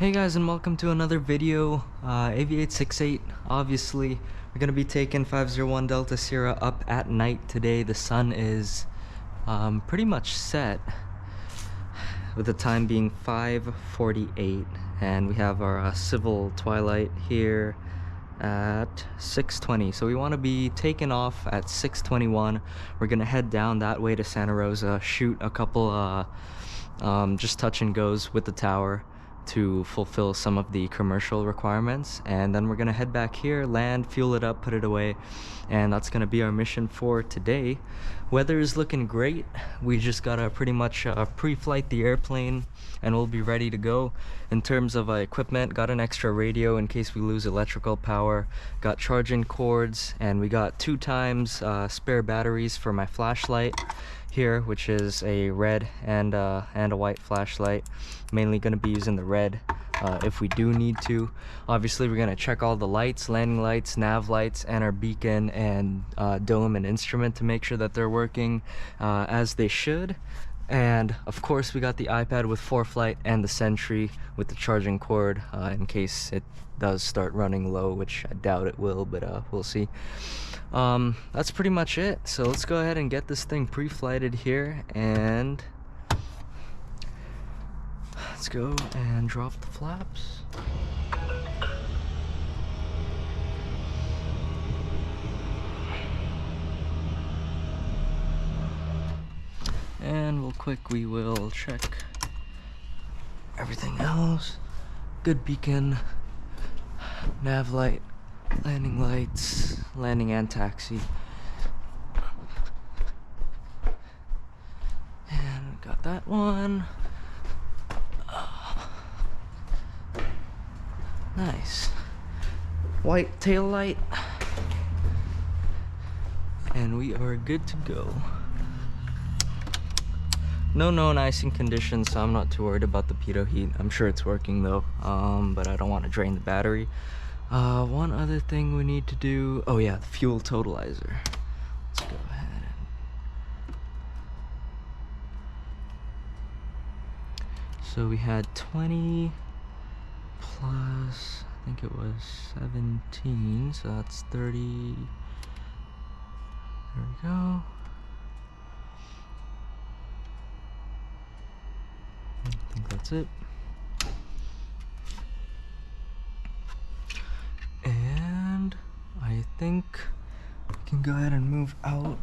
Hey guys, and welcome to another video. AV868. Obviously we're gonna be taking 501 Delta Sierra up at night today. The sun is pretty much set, with the time being 5:48, and we have our civil twilight here at 6:20. So we want to be taking off at 6:21. We're gonna head down that way to Santa Rosa, shoot a couple just touch and goes with the tower to fulfill some of the commercial requirements, and then we're gonna head back here, land, fuel it up, put it away, and that's gonna be our mission for today. Weather is looking great. We just gotta pretty much pre-flight the airplane and we'll be ready to go. In terms of equipment, got an extra radio in case we lose electrical power, got charging cords, and we got 2 times spare batteries for my flashlight here, which is a red and a white flashlight. Mainly going to be using the red if we do need to. Obviously we're going to check all the lights, landing lights, nav lights, and our beacon and dome and instrument to make sure that they're working as they should. And of course we got the iPad with ForeFlight and the Sentry with the charging cord in case it does start running low, which I doubt it will, but we'll see. That's pretty much it. So let's go ahead and get this thing pre-flighted here, and let's go and drop the flaps. And we will check everything else. Good beacon, nav light, landing lights, landing and taxi. And we got that one. Nice. White tail light. And we are good to go. No known icing conditions, so I'm not too worried about the pitot heat. I'm sure it's working though, but I don't want to drain the battery. One other thing we need to do, oh yeah, the fuel totalizer. Let's go ahead and... So we had 20 plus, I think it was 17, so that's 30. There we go. I think that's it. And I think we can go ahead and move out.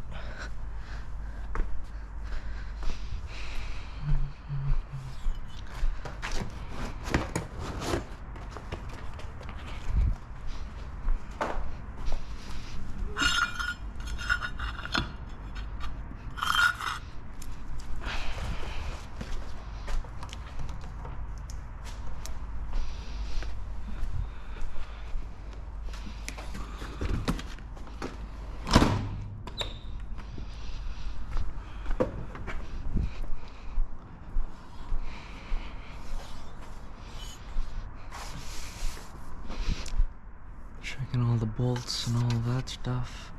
Checking all the bolts and all that stuff.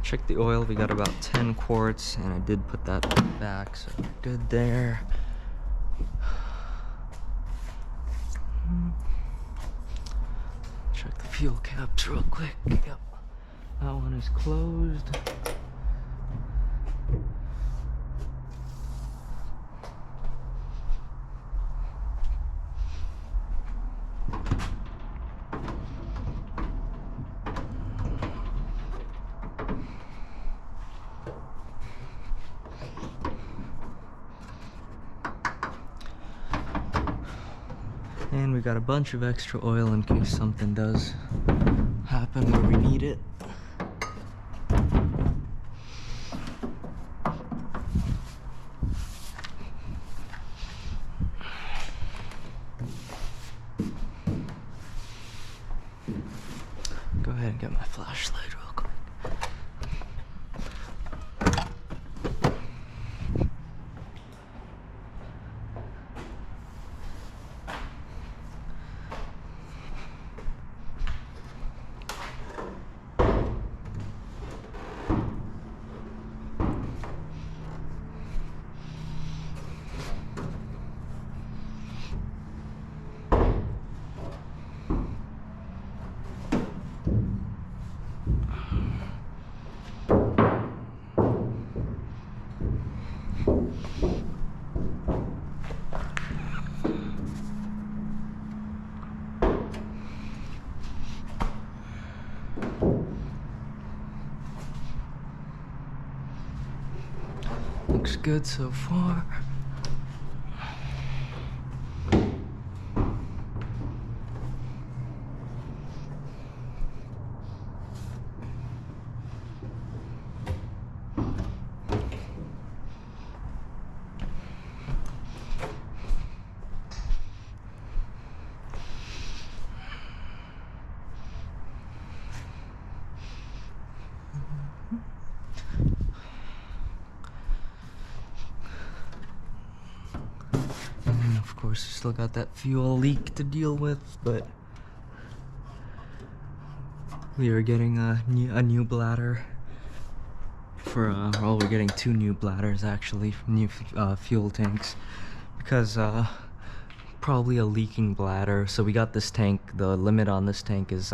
Check the oil, we got about 10 quarts, and I did put that back, so we're good there. Check the fuel caps real quick. Yep, that one is closed. And we got a bunch of extra oil in case something does happen where we need it. Go ahead and get my flashlight real quick. good so far. And of course, we still got that fuel leak to deal with, but we are getting a new bladder for well, we're getting 2 new bladders actually, new fuel tanks, because probably a leaking bladder. So we got this tank. The limit on this tank is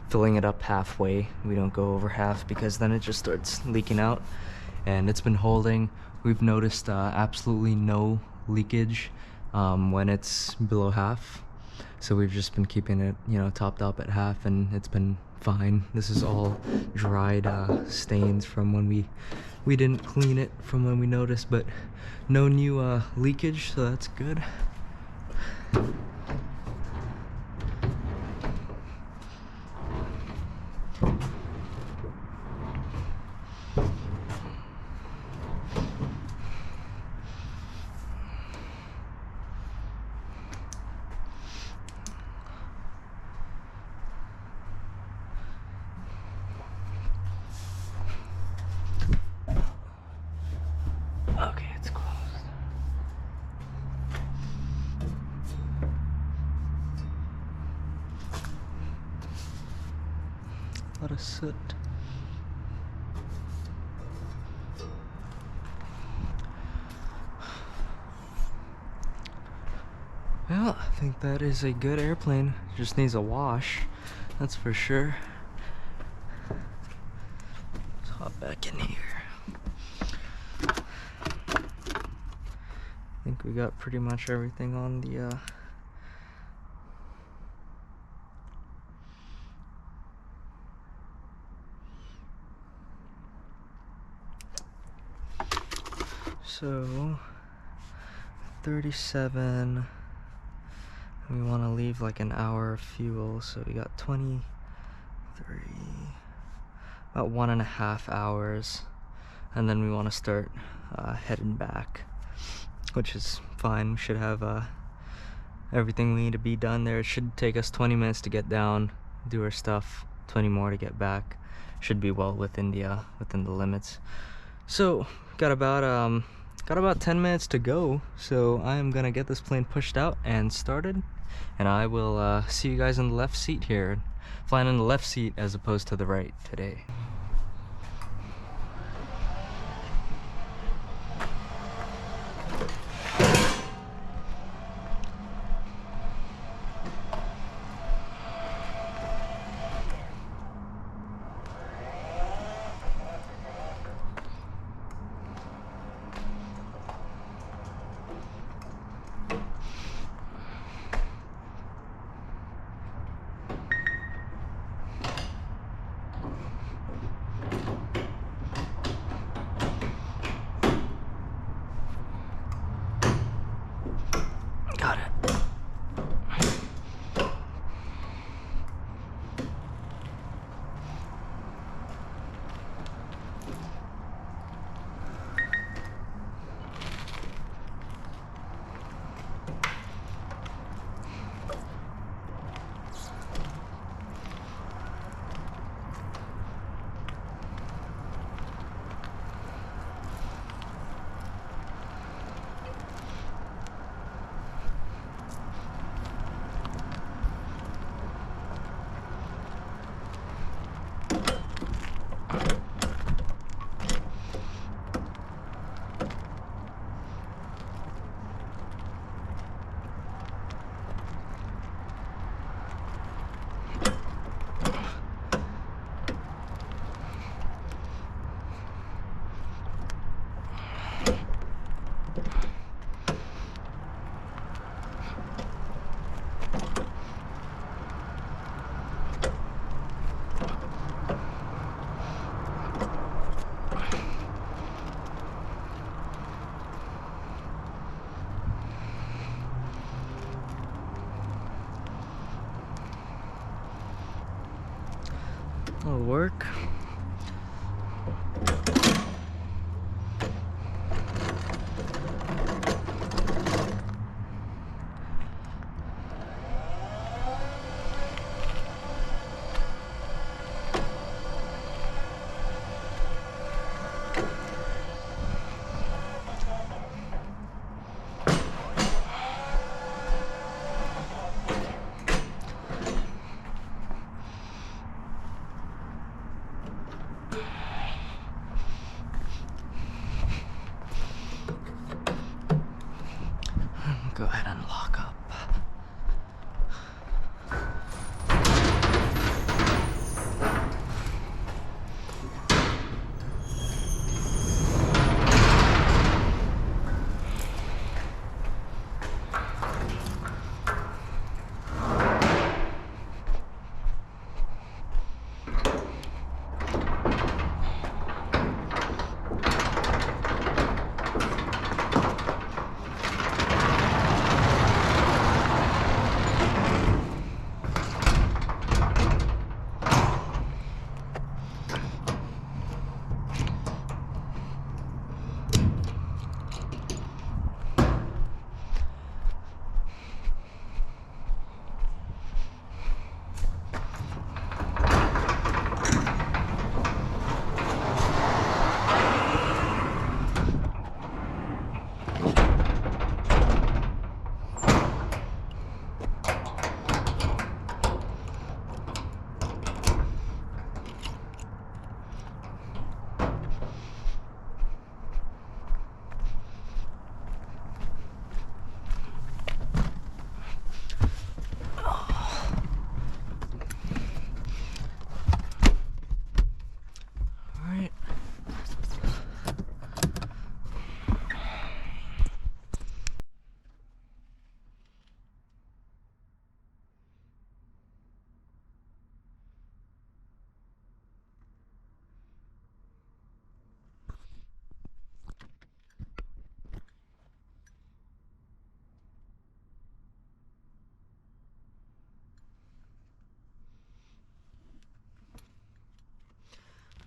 filling it up halfway. We don't go over half because then it just starts leaking out, and it's been holding. We've noticed absolutely no leakage when it's below half, so we've just been keeping it, you know, topped up at half, and it's been fine. This is all dried stains from when we didn't clean it from when we noticed, but no new leakage, so that's good. Okay, it's closed. A lot of soot. Well, I think that is a good airplane. Just needs a wash, that's for sure. Let's hop back in here. I think we got pretty much everything on the so 37. We want to leave like an hour of fuel, so we got 23, about 1.5 hours, and then we want to start heading back, which is fine. We should have everything we need to be done there. It should take us 20 minutes to get down, do our stuff, 20 more to get back. Should be well within the limits. So got about 10 minutes to go, so I am gonna get this plane pushed out and started, and I will see you guys in the left seat here, flying in the left seat as opposed to the right today. Got it. That'll work. Go ahead and lock up.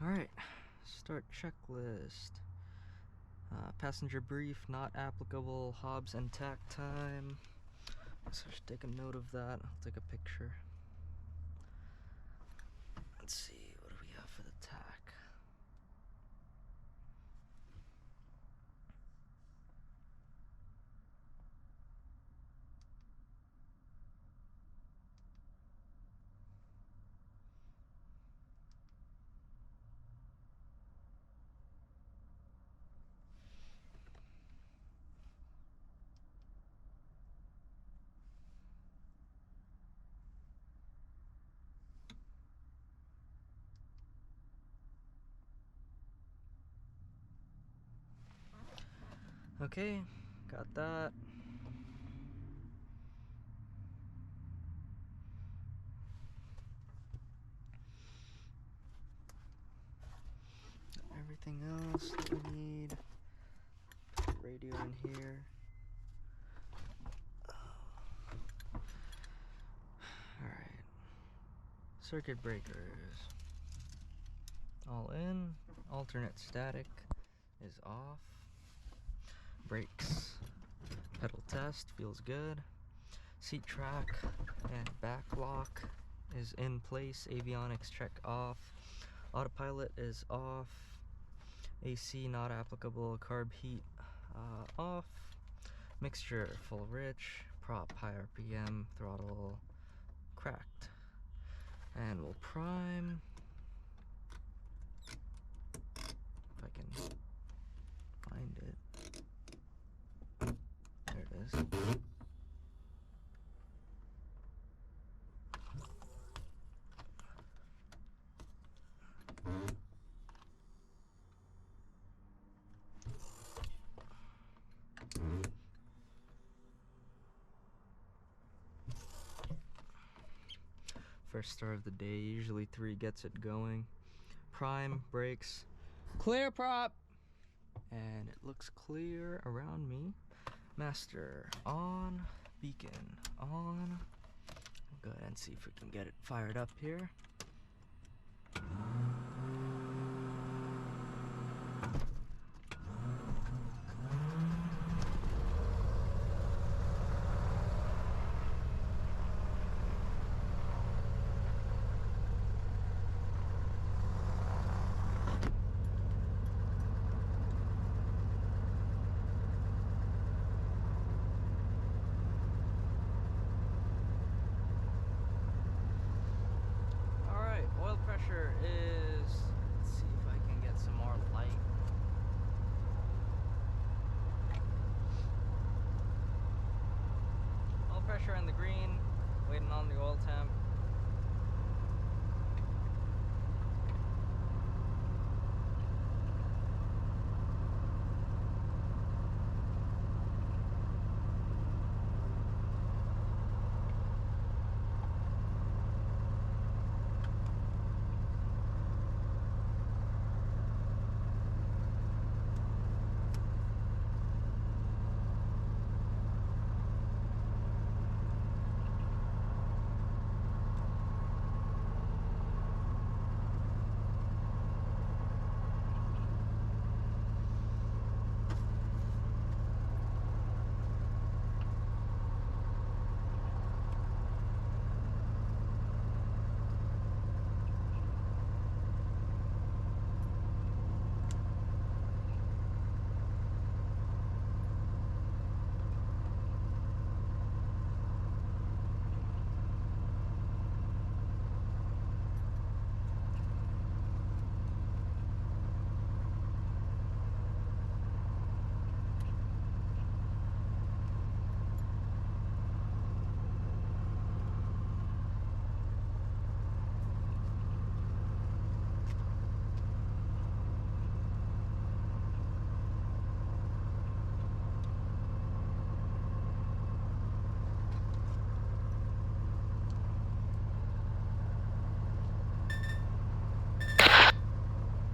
Alright, start checklist. Passenger brief, not applicable, Hobbs and tack time. So I should take a note of that. I'll take a picture. Let's see, what do we have for the tack? Okay, got that. Everything else that we need. Put the radio in here. Alright. Circuit breakers. All in. Alternate static is off. Brakes. Pedal test feels good. Seat track and back lock is in place. Avionics check off. Autopilot is off. AC not applicable. Carb heat off. Mixture full rich. Prop high RPM. Throttle cracked. And we'll prime. If I can find it. There it is. First start of the day, usually 3 gets it going. Prime, brakes, clear prop, and it looks clear around me. Master on, beacon on. We'll go ahead and see if we can get it fired up here. Oil pressure is, let's see if I can get some more light. Oil pressure in the green, waiting on the oil temp.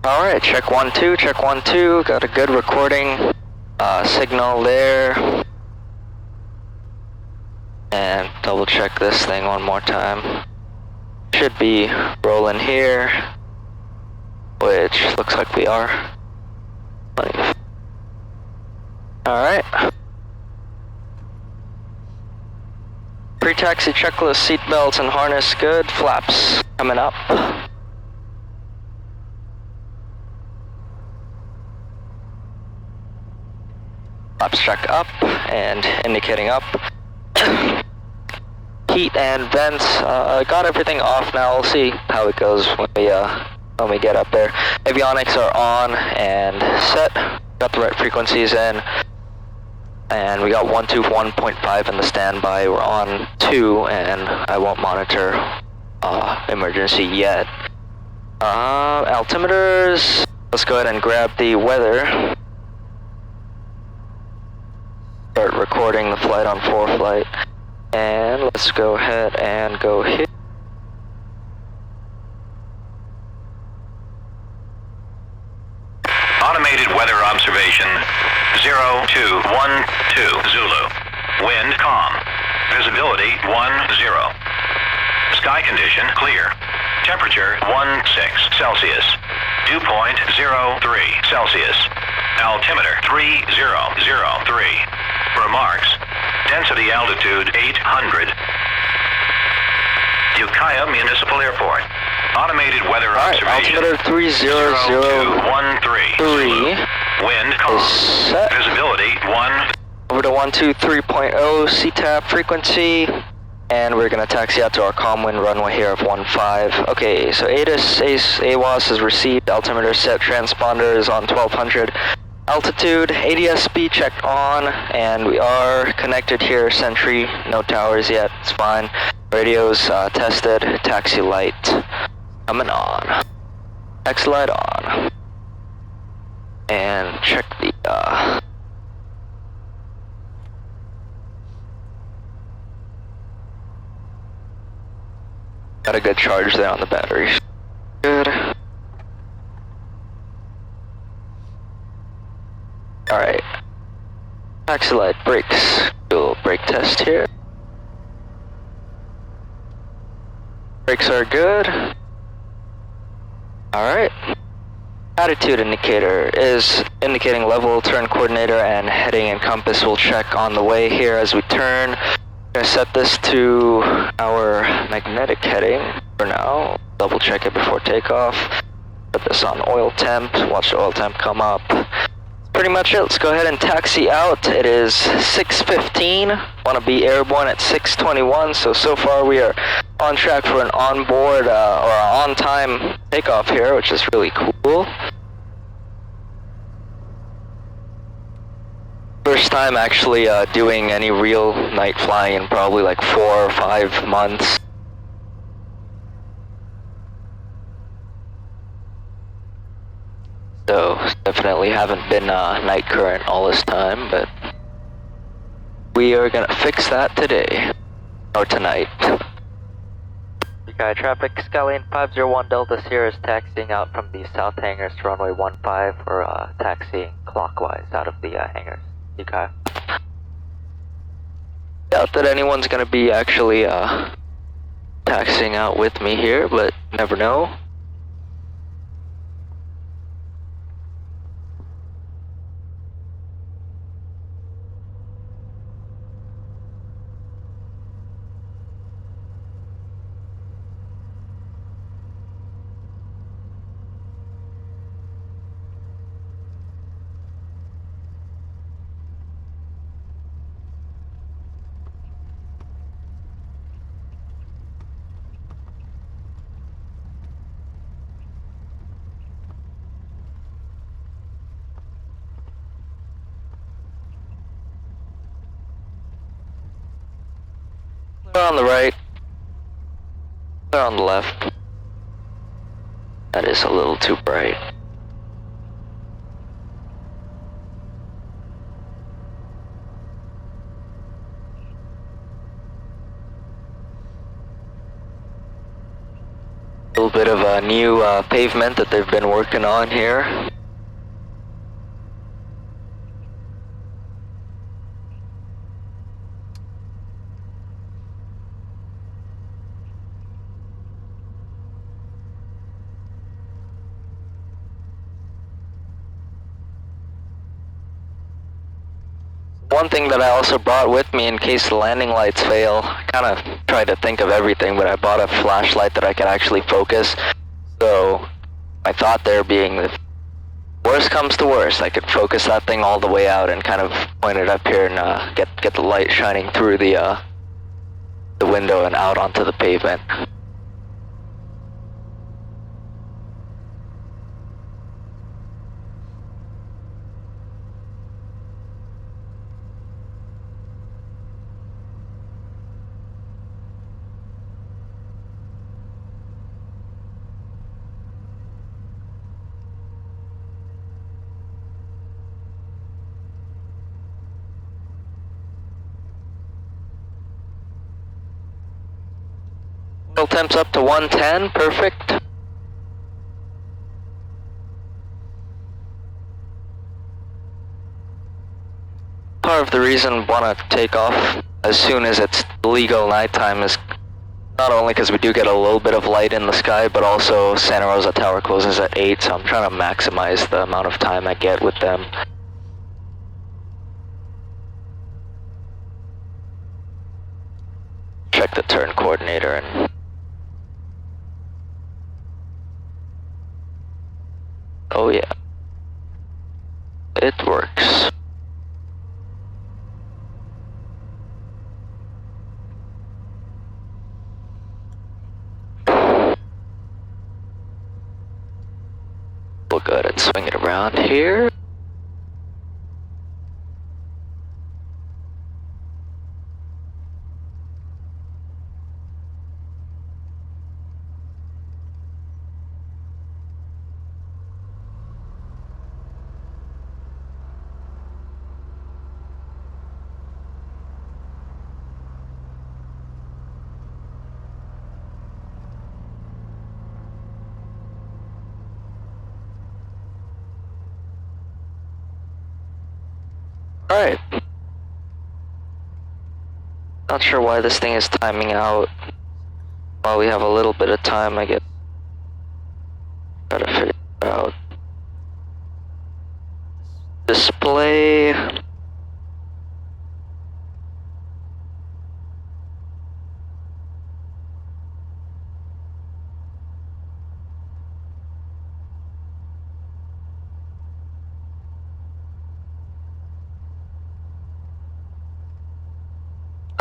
Alright, check 1 2, check 1 2, got a good recording signal there. And double check this thing one more time. Should be rolling here, which looks like we are. Alright. Pre-taxi checklist, seatbelts and harness good, flaps coming up. Flaps check up and indicating up. Heat and vents, got everything off now. We'll see how it goes when we get up there. Avionics are on and set. Got the right frequencies in. And we got 1 to 1.5 in the standby. We're on 2 and I won't monitor emergency yet. Altimeters, let's go ahead and grab the weather. Start recording the flight on 4 flight. And let's go ahead and go here. Automated weather observation 0212 Zulu. Wind calm. Visibility 10. Sky condition clear. Temperature 16 Celsius. Dew point 03 Celsius. Altimeter 3003. Remarks. Density altitude 800. Ukiah Municipal Airport. Automated weather observation. Altimeter 3003. Wind calm. Set. Visibility 1. Over to 123.0 CTAP frequency. And we're going to taxi out to our calm wind runway here of 15. Okay, so AWAS is received. Altimeter set. Transponder is on 1200. Altitude, ADS-B checked on, and we are connected here, Sentry, no towers yet, it's fine. Radios tested, taxi light coming on. Taxi light on. And check the, got a good charge there on the battery. Good. Alright. Taxi light brakes. Do a little brake test here. Brakes are good. Alright. Attitude indicator is indicating level, turn coordinator, and heading and compass will check on the way here as we turn. I'm going to set this to our magnetic heading for now. Double check it before takeoff. Put this on oil temp, watch the oil temp come up. That's pretty much it. Let's go ahead and taxi out. It is 6:15. Want to be airborne at 6:21, so far we are on track for an onboard or on-time takeoff here, which is really cool. First time actually doing any real night flying in probably like 4 or 5 months. So definitely haven't been night current all this time, but we are gonna fix that today, or tonight. Okay, traffic, Scallion 501 Delta Sierra is taxiing out from the south hangars to runway 15 or taxiing clockwise out of the hangars. Okay. Doubt that anyone's gonna be actually taxiing out with me here, but never know. Clear on the right. Clear on the left. That is a little too bright. A little bit of a new pavement that they've been working on here. One thing that I also brought with me in case the landing lights fail, I kind of tried to think of everything, but I bought a flashlight that I could actually focus. So my thought there being that worst comes to worst, I could focus that thing all the way out and kind of point it up here and get the light shining through the window and out onto the pavement. Oil temps up to 110, perfect. Part of the reason I want to take off as soon as it's legal nighttime is not only because we do get a little bit of light in the sky, but also Santa Rosa Tower closes at 8, so I'm trying to maximize the amount of time I get with them. Check the turn coordinator and oh yeah, it works. We'll go ahead and swing it around here. Alright. Not sure why this thing is timing out while we have a little bit of time, I guess. Try to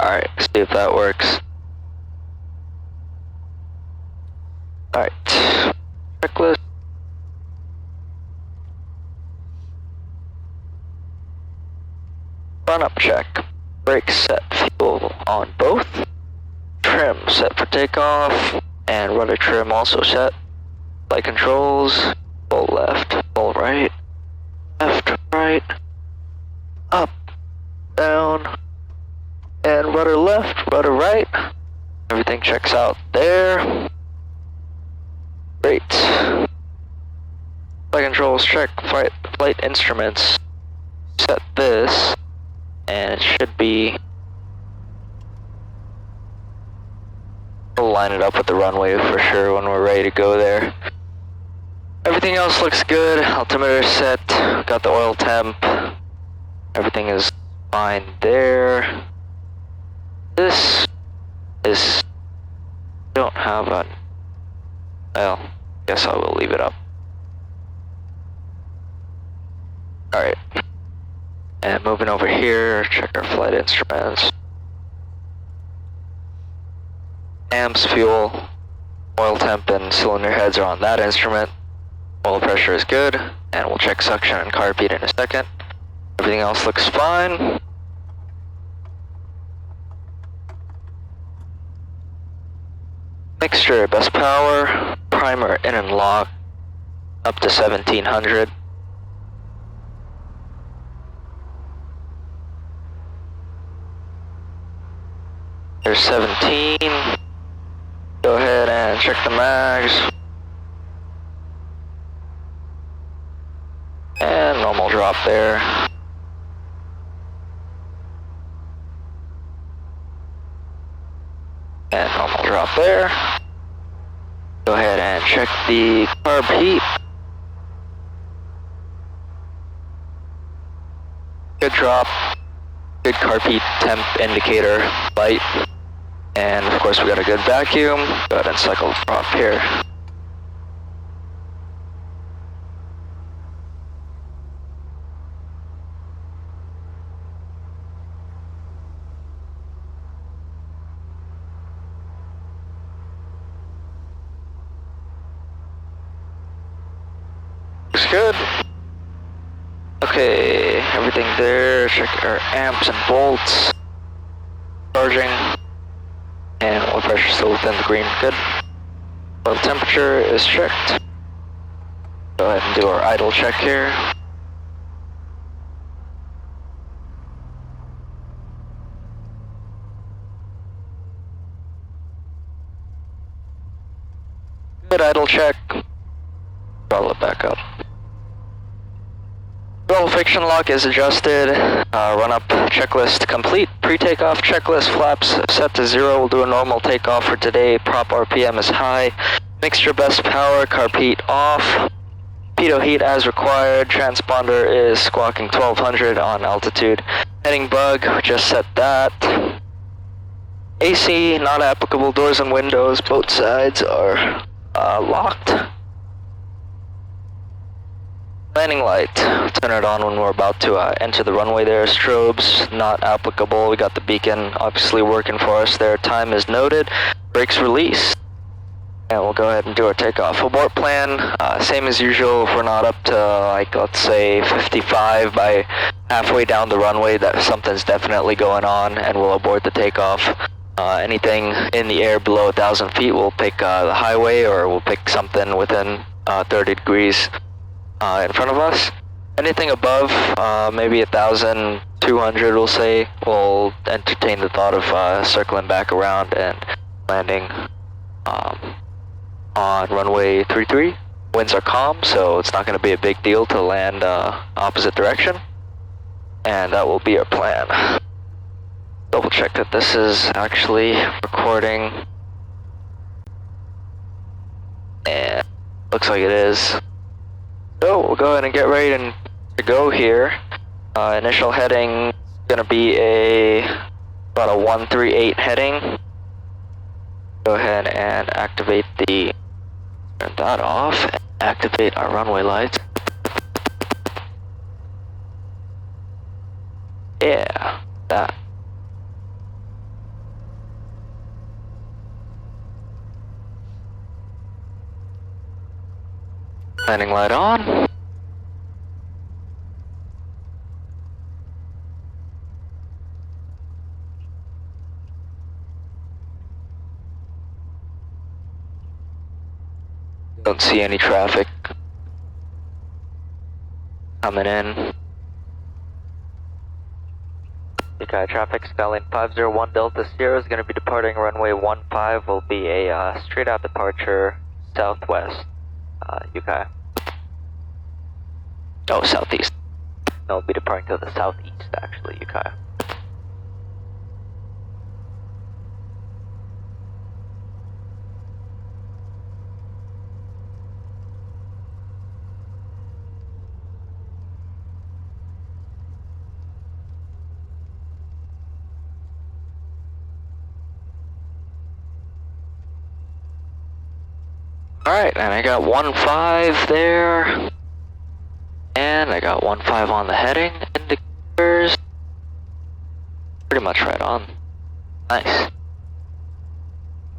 Alright, see if that works. Alright. Checklist. Run up check. Brake set, fuel on both. Trim set for takeoff. And rudder trim also set. Flight controls. Full left, full right. Left, right. Up, down. And rudder left, rudder right. Everything checks out there. Great. Flight controls check. Flight instruments. Set this. And it should be. We'll line it up with the runway for sure when we're ready to go there. Everything else looks good. Altimeter set. Got the oil temp. Everything is fine there. This is. Don't have a. Well, guess I will leave it up. Alright. And moving over here, check our flight instruments. Amps, fuel, oil temp, and cylinder heads are on that instrument. Oil pressure is good, and we'll check suction and carb heat in a second. Everything else looks fine. Mixture, best power, primer in and lock, up to 1700. There's 17. Go ahead and check the mags. And normal drop there. And normal drop there. Go ahead and check the carb heat. Good drop. Good carb heat temp indicator light. And of course we got a good vacuum. Go ahead and cycle the prop here. Looks good. Okay, everything there. Check our amps and volts. Charging. And oil pressure still within the green. Good. Oil temperature is checked. Go ahead and do our idle check here. Good idle check. Throttle it back up. Throttle friction lock is adjusted. Run up checklist complete. Pre-takeoff checklist flaps set to 0. We'll do a normal takeoff for today. Prop RPM is high. Mixture best power. Carb heat off. Pitot heat as required. Transponder is squawking 1200 on altitude. Heading bug, just set that. AC not applicable. Doors and windows, both sides are locked. Landing light, turn it on when we're about to enter the runway there. Strobes, not applicable. We got the beacon obviously working for us there. Time is noted. Brakes release. And we'll go ahead and do our takeoff. Abort plan, same as usual. If we're not up to, like, let's say 55 by halfway down the runway, that something's definitely going on, and we'll abort the takeoff. Anything in the air below 1,000 feet, we'll pick the highway, or we'll pick something within 30 degrees. In front of us. Anything above maybe 1,200, we'll say, we'll entertain the thought of circling back around and landing on runway 33. Winds are calm, so it's not going to be a big deal to land opposite direction. And that will be our plan. Double check that this is actually recording. And looks like it is. So we'll go ahead and get ready to go here. Initial heading is going to be about a 138 heading. Go ahead and activate turn that off and activate our runway lights. Yeah, that. Landing light on. Don't see any traffic coming in. Okay, traffic spelling 501 Delta Sierra is going to be departing runway 15. Will be a straight out departure southwest. UK. Oh, southeast. No, we'll be departing to the southeast, actually, UK. Alright, and I got 15 there. And I got 15 on the heading indicators. Pretty much right on. Nice.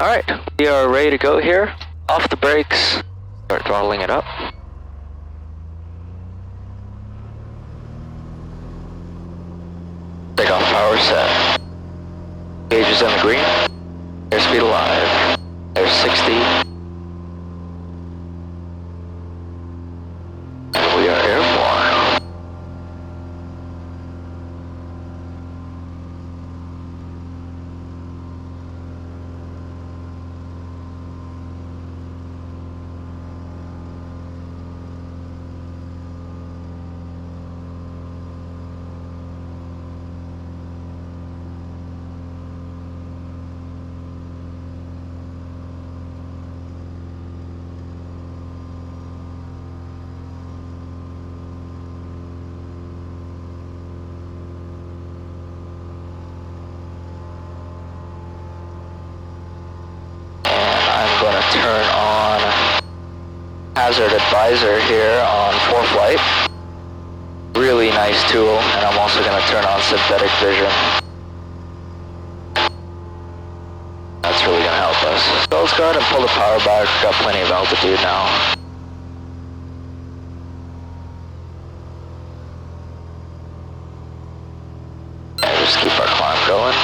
Alright, we are ready to go here. Off the brakes. Start throttling it up. Takeoff power set. Gauges in the green. Airspeed alive. There's 60. And we are airborne. Turn on hazard advisor here on ForeFlight. Really nice tool, and I'm also going to turn on synthetic vision. That's really going to help us. So let's go ahead and pull the power back. Got plenty of altitude now. And just keep our climb going.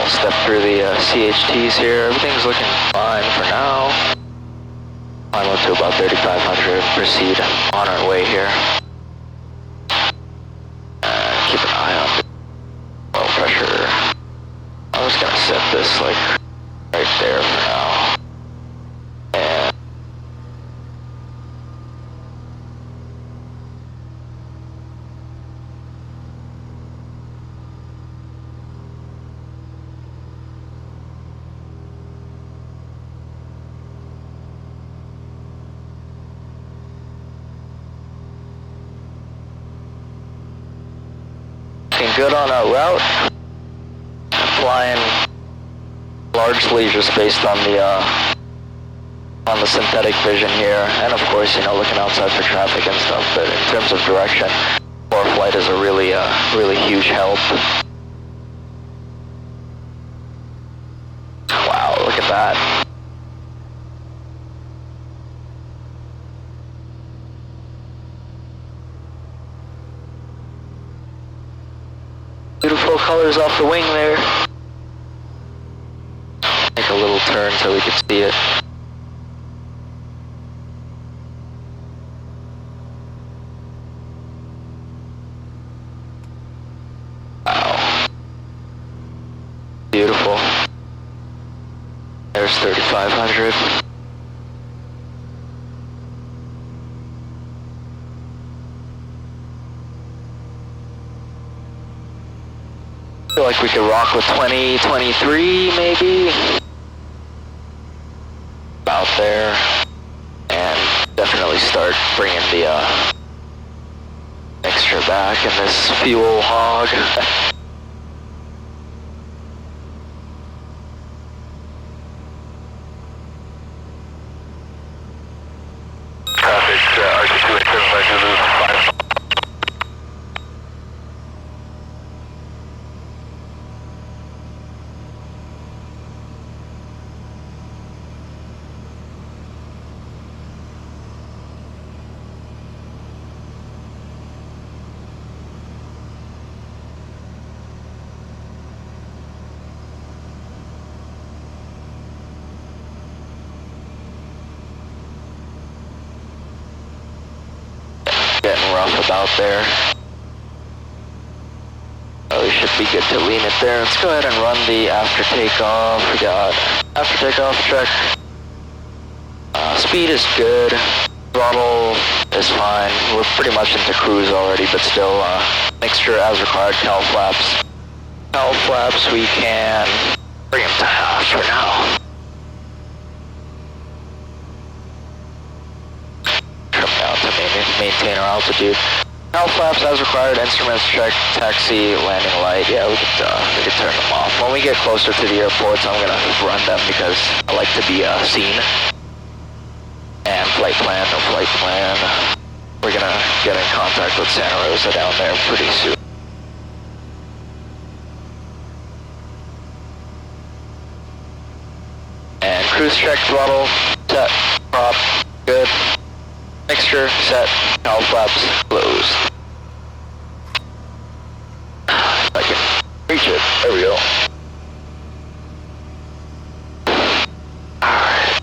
Step through the CHTs here. Everything's looking fine for now. Climb up to about 3,500. Proceed on our way here. Keep an eye on the oil pressure. I'm just gonna set this like right there for now. And good on our route. Flying largely just based on the synthetic vision here, and of course, you know, looking outside for traffic and stuff. But in terms of direction, ForeFlight is a really huge help. Wow, look at that. Beautiful colors off the wing there. Make a little turn so we can see it. Beautiful. There's 3,500. Feel like we could rock with 20, 23 maybe. About there. And definitely start bringing the extra back in this fuel hog. Traffic, RC287 Zulu 5. Getting rough about there. Oh, we should be good to lean it there. Let's go ahead and run the after takeoff. We got after takeoff check. Speed is good. Throttle is fine. We're pretty much into cruise already, but still mixture as required. Cowl flaps. Cowl flaps, we can bring them to half for now. Maintain our altitude. Cowl flaps as required, instruments check, taxi, landing light. Yeah, we could turn them off. When we get closer to the airports, I'm gonna run them because I like to be seen. And flight plan, no flight plan. We're gonna get in contact with Santa Rosa down there pretty soon. And cruise check, throttle, set, prop, good. Mixture, set, cowl flaps, closed. If I can reach it, there we go. Alright.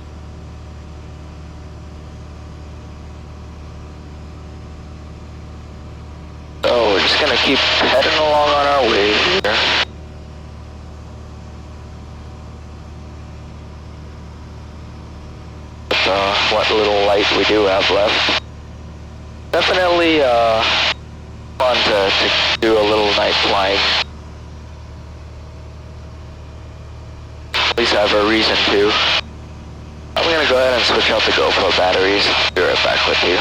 So we're just gonna keep heading along on our way here. What little light we do have left. Definitely fun to do a little night flying. At least I have a reason to. I'm gonna go ahead and switch out the GoPro batteries. Be right back with you.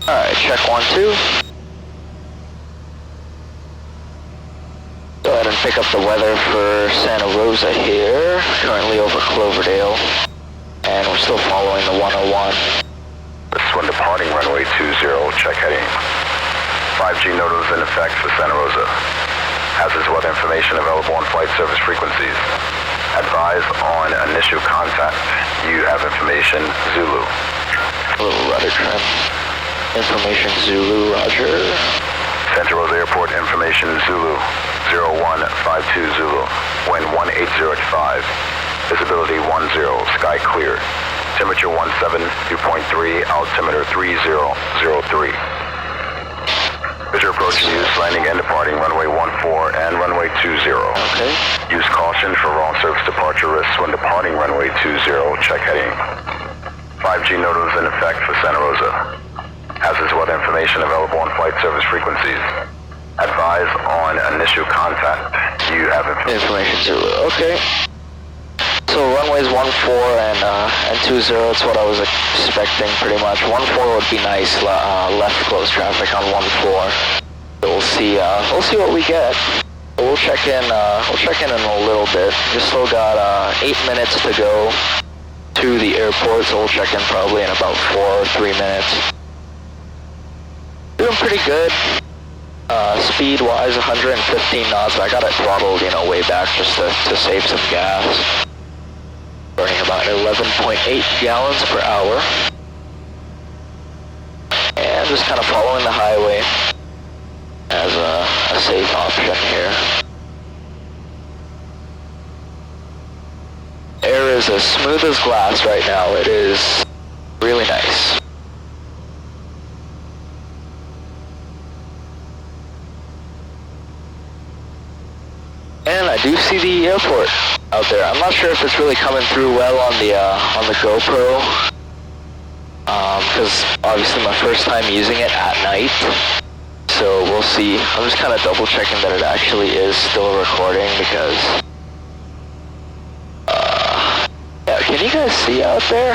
Alright, check 1, 2. Go ahead and pick up the weather for Santa Rosa here. Currently over Cloverdale. And we're still following the 101. This is when departing runway 20, check heading. 5G notice in effect for Santa Rosa. Hazardous weather information available on flight service frequencies. Advise on initial contact. You have information, Zulu. A little rudder trim. Information Zulu, roger. Santa Rosa Airport information Zulu 0152 Zulu. Wind 180 at 5. Visibility 10, sky clear. Temperature 17, dew point 3, altimeter 3003. Visual approach use landing and departing runway 14 and runway 20. Okay. Use caution for wrong service departure risks when departing runway 20, check heading. 5G notice in effect for Santa Rosa. Hazardous weather information available on flight service frequencies. Advise on initial contact. You have Information Zulu, okay. So runways 14 and 20, that's what I was expecting pretty much. 14 would be nice, left close traffic on 14. We'll see what we get. We'll check in in a little bit. Just still got 8 minutes to go to the airport, so we'll check in probably in about 4 or 3 minutes. Doing pretty good. Speed wise, 115 knots. I got it throttled, you know, way back just to save some gas. Burning about 11.8 gallons per hour. And just kind of following the highway as a safe option here. Air is as smooth as glass right now. It is really nice. And I do see the airport out there. I'm not sure if it's really coming through well on the GoPro, because obviously my first time using it at night. So we'll see. I'm just kind of double checking that it actually is still recording because, yeah, can you guys see out there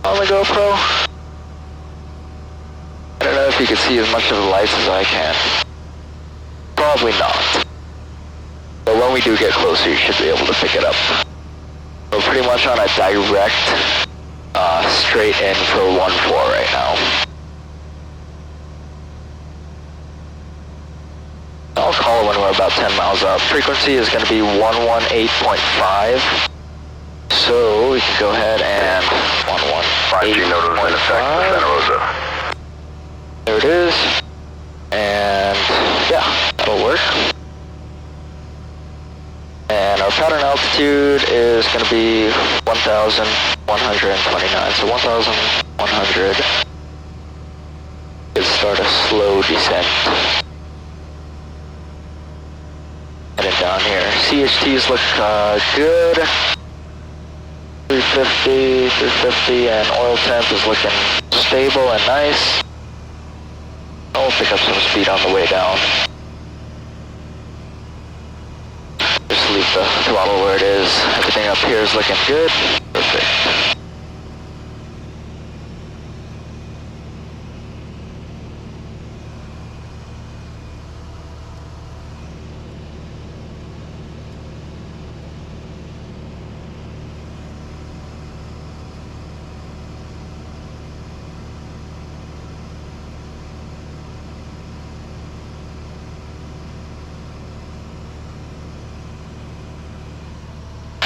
on the GoPro? I don't know if you can see as much of the lights as I can. Probably not. But when we do get closer, you should be able to pick it up. We're pretty much on a direct, straight in for 1-4 right now. I'll call it when we're about 10 miles up. Frequency is going to be 118.5. So we can go ahead and 5G node is in effect for Santa Rosa. There it is. And yeah, that'll work. And our pattern altitude is going to be 1,129. So 1,100. Let's start a slow descent. Heading down here. CHTs look good. 350, and oil temp is looking stable and nice. I'll pick up some speed on the way down. Just leave the throttle where it is. Everything up here is looking good. Perfect.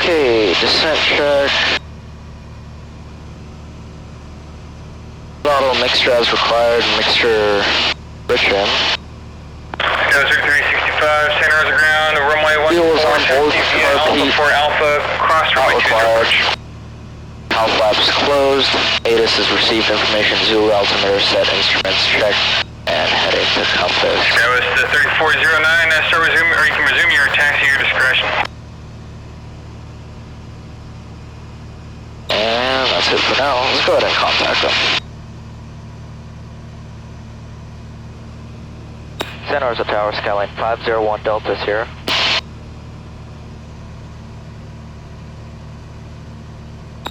Okay, descent check. Throttle mixture as required, mixture rich in. 0365, Santa Rosa ground, runway 14, Fuel is on board, Alpha 4 Alpha, cross not runway 2. required. Power flaps closed. ATIS has received information. Zulu altimeter set, instruments checked, and heading to compass. That was the 3409, start resume, or you can resume your taxi at your discretion. And that's it for now. Let's go ahead and contact them. Santa Rosa Tower, Skyline 501 Delta Sierra.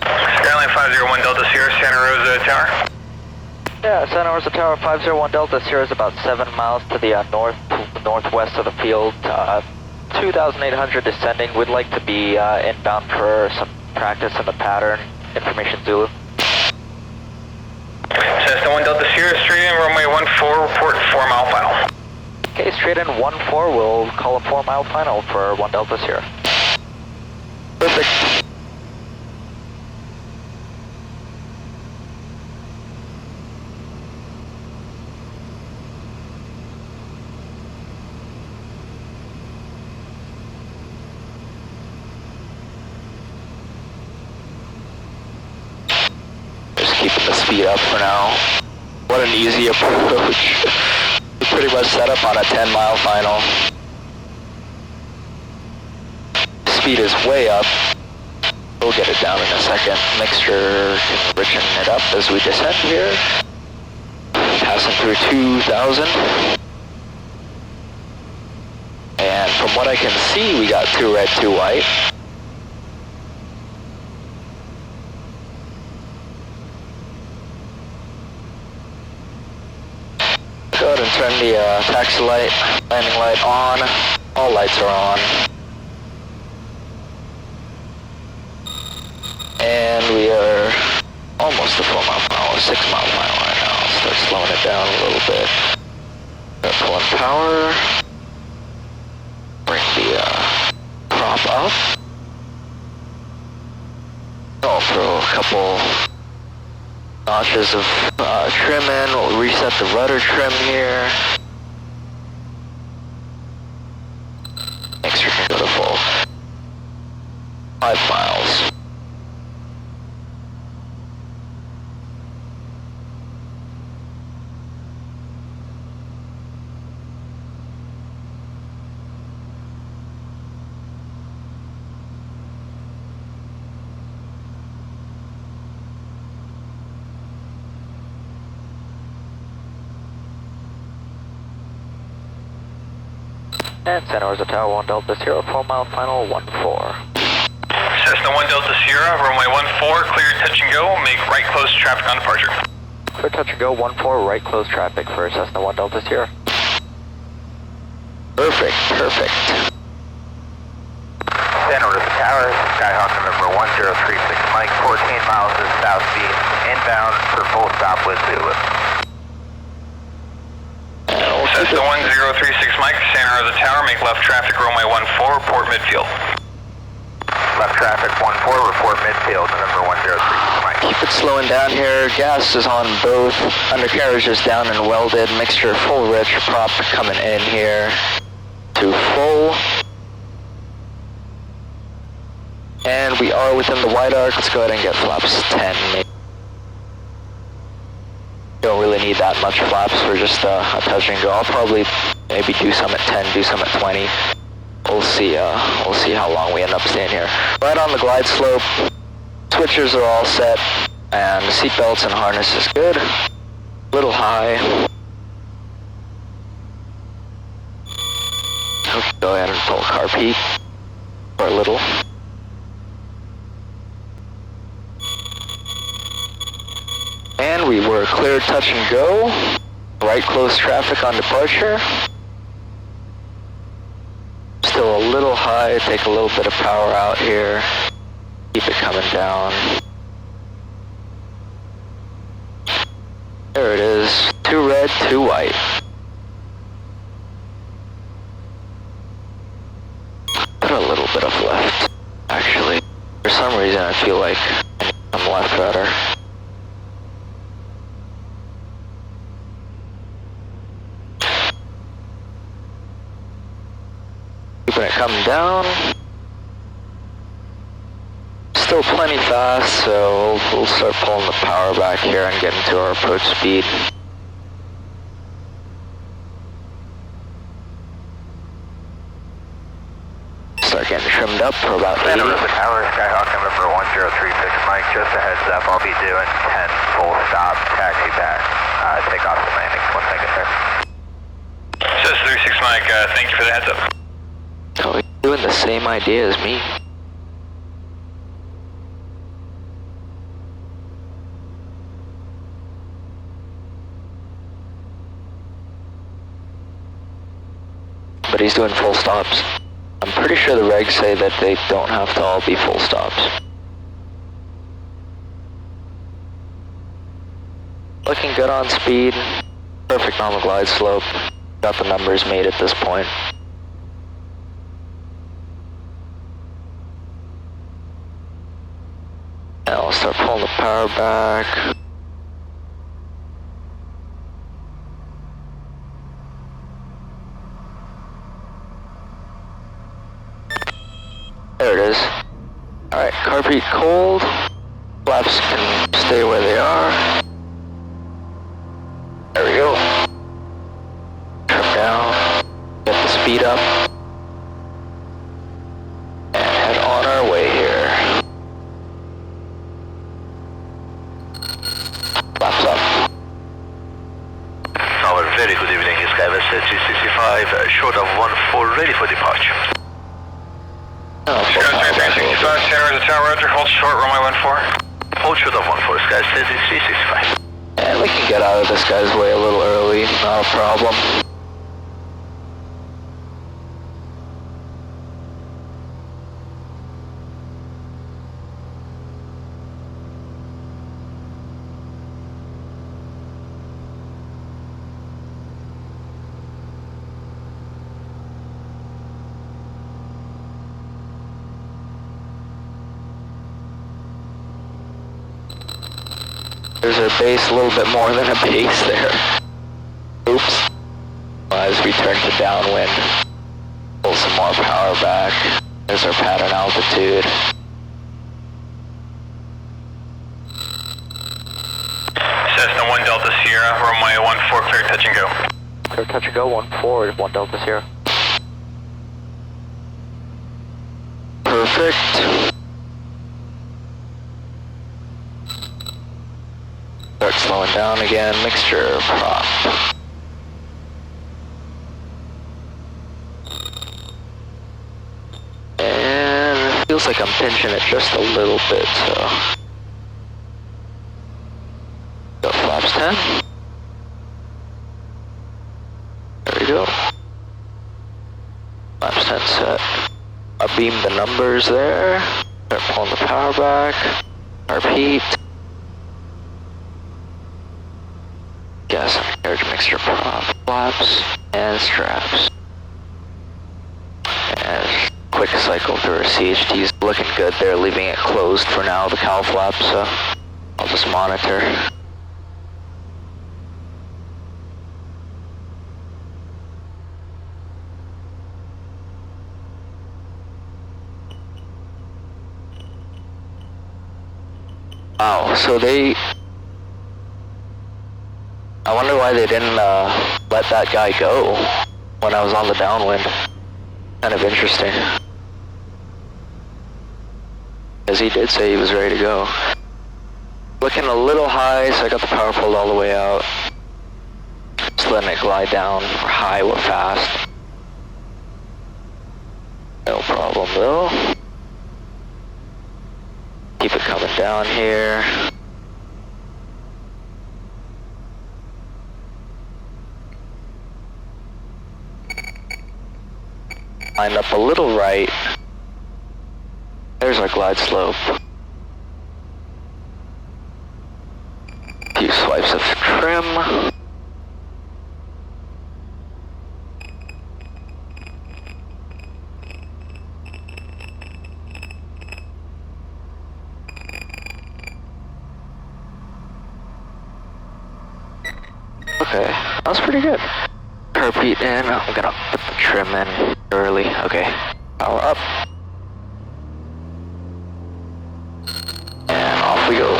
Skyline 501 Delta Sierra, Santa Rosa Tower. Yeah, Santa Rosa Tower 501 Delta Sierra is about 7 miles to the northwest of the field. 2,800 descending. We'd like to be inbound for some practice in the pattern. Information Zulu. Cessna 1 Delta Sierra, straight in, runway 14, report 4 mile final. Okay, straight in 1-4, we'll call a 4 mile final for 1 Delta Sierra. Perfect. Keeping the speed up for now. What an easy approach. We pretty much set up on a 10 mile final. Speed is way up. We'll get it down in a second. Mixture can richen it up as we descend here. Passing through 2,000. And from what I can see, we got 2 red, 2 white. Go ahead and turn the taxi light, landing light on. All lights are on. And we are almost a 4 mile final, a 6 mile final right now. I'll start slowing it down a little bit. Got pulling power. Bring the prop up. I'll throw a couple notches of trim in. We'll reset the rudder trim here. Next we can go to full 5 miles. And Santa Rosa Tower 1 Delta Sierra, 4 mile final 14. Cessna 1 Delta Sierra, runway 14, clear touch and go, make right close traffic on departure. Clear touch and go, 14, right close traffic for Cessna 1 Delta Sierra. Perfect, perfect. Santa Rosa Tower, Skyhawk number 1036 Mike, 14 miles to southeast, inbound for full stop with Zulu. Cessna 1036 Mike, Santa Rosa Tower, make left traffic, runway 14, report midfield. Left traffic 14, report midfield, number 1036 Mike. Keep it slowing down here. Gas is on both. Undercarriage is down and welded. Mixture full rich. Prop coming in here to full. And we are within the wide arc. Let's go ahead and get flaps 10. Maybe. Don't really need that much flaps for just a touch and go. I'll probably maybe do some at 10, do some at 20. We'll see how long we end up staying here. Right on the glide slope. Switchers are all set, and seatbelts and harness is good. A little high. Go ahead and pull car peak for a little. And we were clear touch and go. Right close traffic on departure. Still a little high, take a little bit of power out here. Keep it coming down. There it is, 2 red, 2 white. Put a little bit of left, actually. For some reason I feel like I need some left rudder. Keeping it coming down. Still plenty fast, so we'll start pulling the power back here and get into our approach speed. Start getting trimmed up for about 80. Santa Rosa Tower, Skyhawk number 1036 Mike, just a heads up, I'll be doing 10 full stop, taxi back, take off the landing. 1 second, sir. Cessna 36 Mike, thank you for the heads up. Oh, you're doing the same idea as me. But he's doing full stops. I'm pretty sure the regs say that they don't have to all be full stops. Looking good on speed. Perfect on the glide slope. Got the numbers made at this point. Now we'll start pulling the power back. There it is. Alright, carpet cold. Flaps can stay where they are. There we go. Trim down. Get the speed up. And head on our way here. Flaps up. Our very good evening, Skywest 365, short of 14, ready for departure. Oh, full Sky power back. 365, Santa Rosa Tower, Roger, hold short, runway 14. Hold short of 14, Sky 365. And we can get out of this guy's way a little early, not a problem. There's a base, a little bit more than a base there. Oops. As we turn to downwind, pull some more power back. There's our pattern altitude. Cessna 1 Delta Sierra, runway 14, clear touch and go. Clear touch and go, 14, 1 Delta Sierra. Perfect. Start slowing down again, mixture prop. And it feels like I'm pinching it just a little bit, so. Go flaps 10. There we go. Flaps 10 set. I beam the numbers there. Start pulling the power back. Repeat. Gas and carriage mixture prop, flaps, and straps. And quick cycle through our CHTs. Looking good there, leaving it closed for now, the cowl flaps, so I'll just monitor. Wow, so I wonder why they didn't let that guy go when I was on the downwind. Kind of interesting. Because he did say he was ready to go. Looking a little high, so I got the power pulled all the way out. Just letting it glide down. We're high, we're fast. No problem though. Keep it coming down here. Line up a little right. There's our glide slope. Few swipes of trim. Okay, that was pretty good. Repeat in. I'm gonna put the trim in early. Okay, power up. And off we go.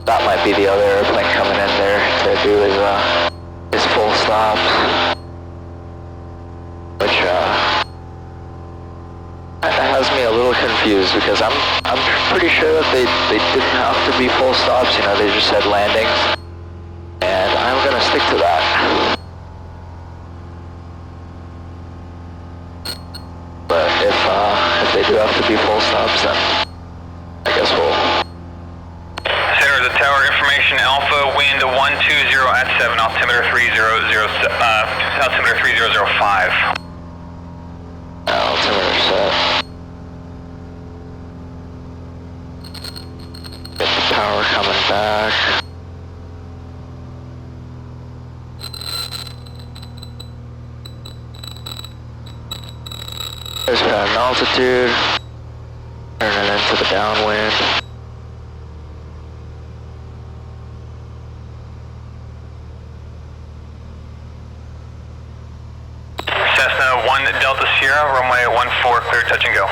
That might be the other airplane coming in there to do his full stops. Which has me a little confused because I'm pretty sure that they didn't have to be full stops, you know, they just said landings. And I'm gonna stick to that. But if they do have to be full stops, then I guess we'll. Center of the tower information, Alpha, wind 120 at 7, altimeter 3005. Altimeter set. Get the power coming back. There's pattern altitude. Turning into the downwind. Cessna 1 Delta Sierra, runway 14, clear touch and go.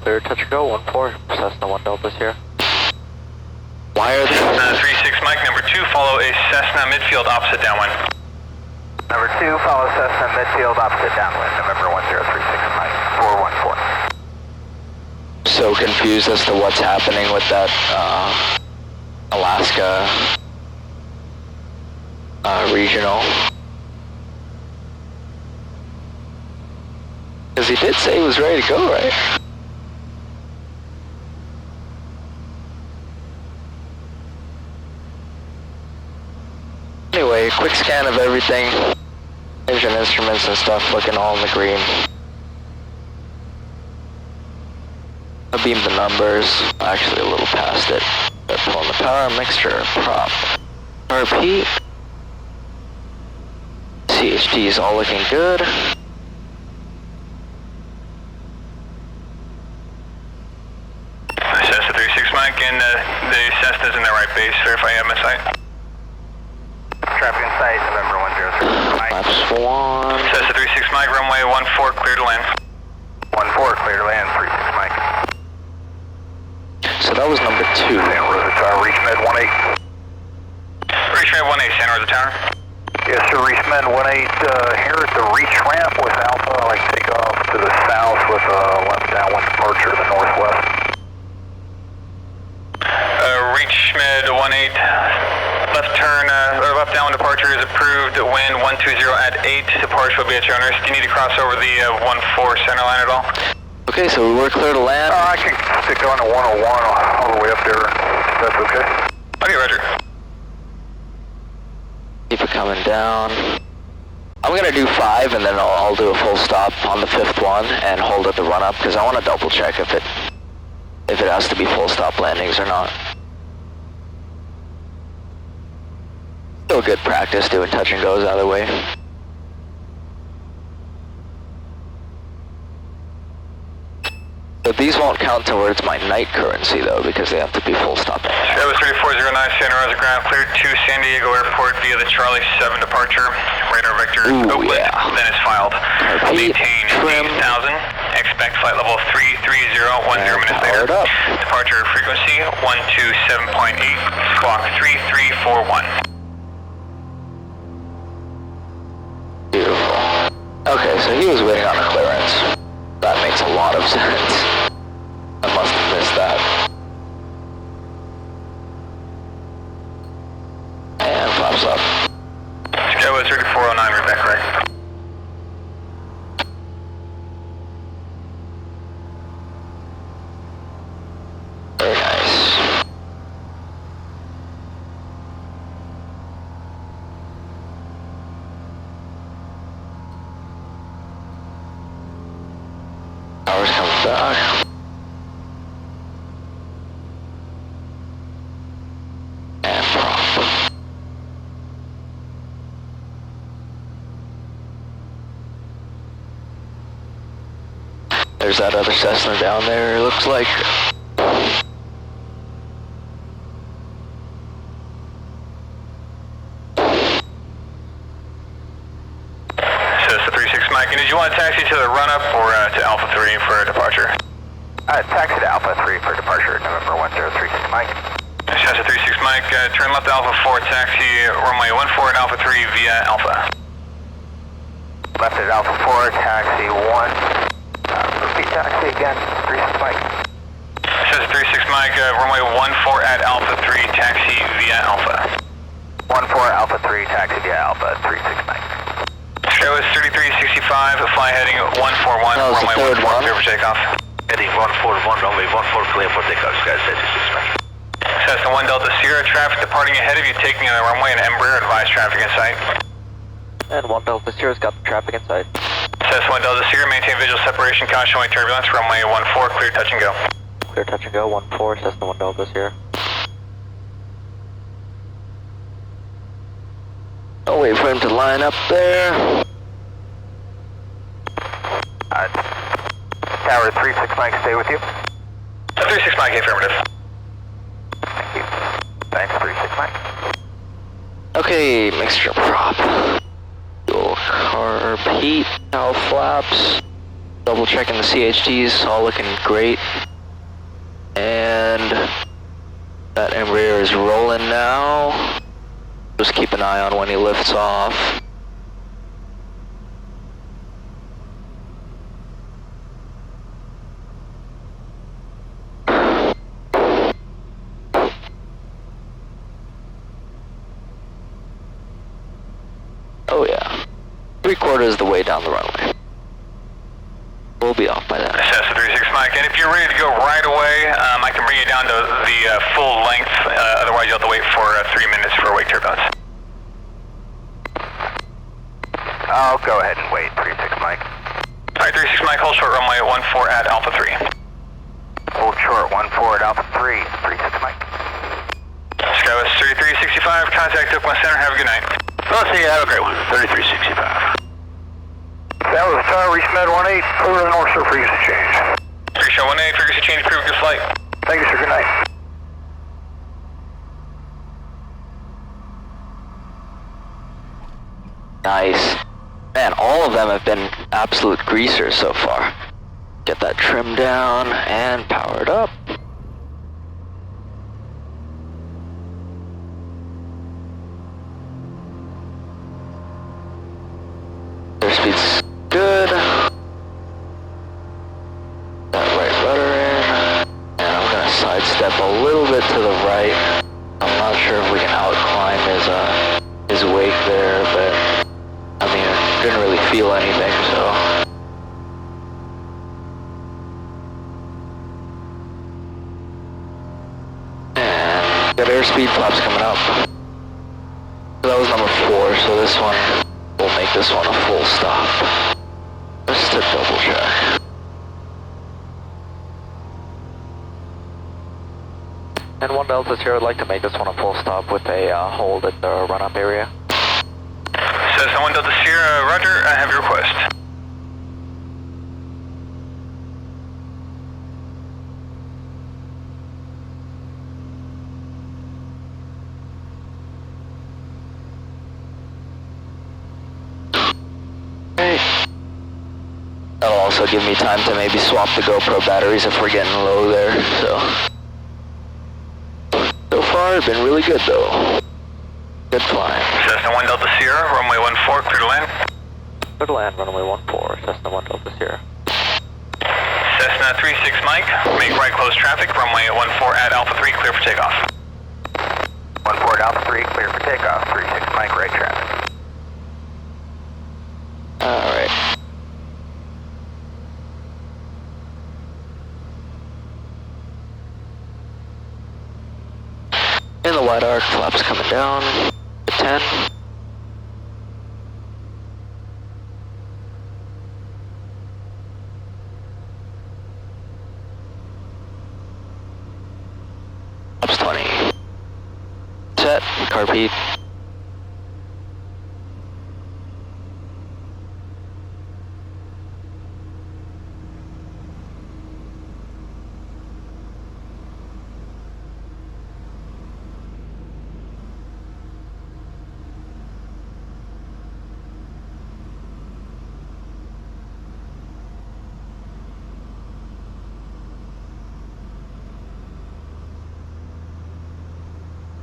Clear touch and go, 14, Cessna 1 Delta here. Why are they... Cessna 36 Mike, number 2, follow a Cessna midfield opposite downwind. Number 2, follow Cessna midfield opposite downwind, November 1036 Mike, 414. So confused as to what's happening with that Alaska regional. Because he did say he was ready to go, right? Anyway, quick scan of everything. Engine instruments and stuff looking all in the green. I beamed the numbers, actually a little past it. Start pulling the power, mixture, prop. Repeat. CHT is all looking good. Cessna 36 Mike, traffic in sight, November 103. Mike. Flaps 1. Cessna 36 Mike, runway 14 clear to land. 1-4, clear to land, 36 Mike. So that was number 2. San Rosa Tower, reach med 18. Reach med 18, Santa Rosa Tower. Yes, sir, reach med 18, here at the reach ramp with Alpha, like take off to the south with left downwind departure to the northwest. Reach med 18, left turn, or left downwind departure is approved, wind 120 at 8, departure will be at your own risk. Do you need to cross over the 14 center line at all? Okay, so we were clear to land. I can stick on to 101 all the way up there, if that's okay. Okay, roger. Keep it coming down. I'm gonna do 5 and then I'll do a full stop on the 5th one and hold at the run up because I want to double check if it has to be full stop landings or not. Still good practice doing touch and goes either way. But these won't count towards my night currency though because they have to be full stop. That was 3409 Santa Rosa ground cleared to San Diego Airport via the Charlie 7 departure. Radar vector Oakland, then is filed. Maintain 8000. Expect flight level 330 minutes later. Departure frequency 127.8. Squawk 3341. Beautiful. Okay, so he was waiting on a clearance. That makes a lot of sense. I must have missed that. And flaps up. Skywood 3409, read that correct. Very nice. Towers comes back. And prop. There's that other Cessna down there, it looks like. Cessna 36 Mike, and did you want to taxi to the run-up or to Alpha 3 for departure? Taxi to Alpha 3 for departure, November 1036 Mike. Cessna 36 Mike, turn left Alpha 4, taxi runway 14 at Alpha 3 via Alpha. Left at Alpha 4, taxi 1. Repeat taxi again, 36 Mike. Cessna 36 Mike, runway 14 at Alpha 3, taxi via Alpha. 14 Alpha 3, taxi via Alpha, 36 Mike. Skywood 3365, fly heading 141, That was the runway third 14 one. clear for takeoff. Heading 141, runway 14 clear for takeoff, Sky 36 Mike. Cessna 1 Delta Sierra, traffic departing ahead of you, taking the runway and Embraer, advise traffic in sight. And 1 Delta Sierra's got the traffic in sight. Cessna 1 Delta Sierra, maintain visual separation, caution wing turbulence, runway 14, clear touch and go. Clear touch and go, 1-4, Cessna 1 Delta Sierra. I'll wait for him to line up there. Tower 36 Mike, stay with you. 36 Mike, affirmative. Thank you. Thanks, 36 Mike. Okay, mixture prop. Dual carb heat, cowl flaps. Double checking the CHTs, all looking great. And that Embraer is rolling now. Just keep an eye on when he lifts off. Oh yeah. 3/4 the way down the runway. We'll be off by then. Cessna 36 Mike, and if you're ready to go right away, I can bring you down to the full length, otherwise you'll have to wait for 3 minutes for wake turbulence. I'll go ahead and wait, 36 Mike. Alright, 36 Mike, hold short runway 14 at Alpha 3. Hold short, 14 at Alpha 3, 36 Mike. Skywest 3365, contact Oakland Center, have a good night. I'll see you, have a great one. 3365. That was Tower, reach med 18, over the north, sir, frequency change. Appreciate 18, frequency change, approved, good flight. Thank you, sir, good night. Nice. Man, all of them have been absolute greasers so far. Get that trim down and powered up. Airspeed's good. That right rudder in. And I'm gonna sidestep a little bit to the right. I'm not sure if we can outclimb his wake there, but I mean, I didn't really feel anything, so. And got airspeed flaps coming up. That was number 4, so this one will make this one a full stop. Just to double check. And 1 Delta Sierra would like to make this one a full stop with a hold at the run-up area. Cessna 1 Delta Sierra, roger, I have your request. That'll also give me time to maybe swap the GoPro batteries if we're getting low there, so. So far, it's been really good though. Good flying. Cessna 1 Delta Sierra, runway 14, clear to land. Clear to land, runway 14, Cessna 1 Delta Sierra. Cessna 36 Mike, make right close traffic, runway 14 at Alpha 3, clear for takeoff. 14 at Alpha 3, clear for takeoff. 36 Mike, right traffic. Alright. In the wide arc, flaps coming down. 10. Flaps 20. Set, carb.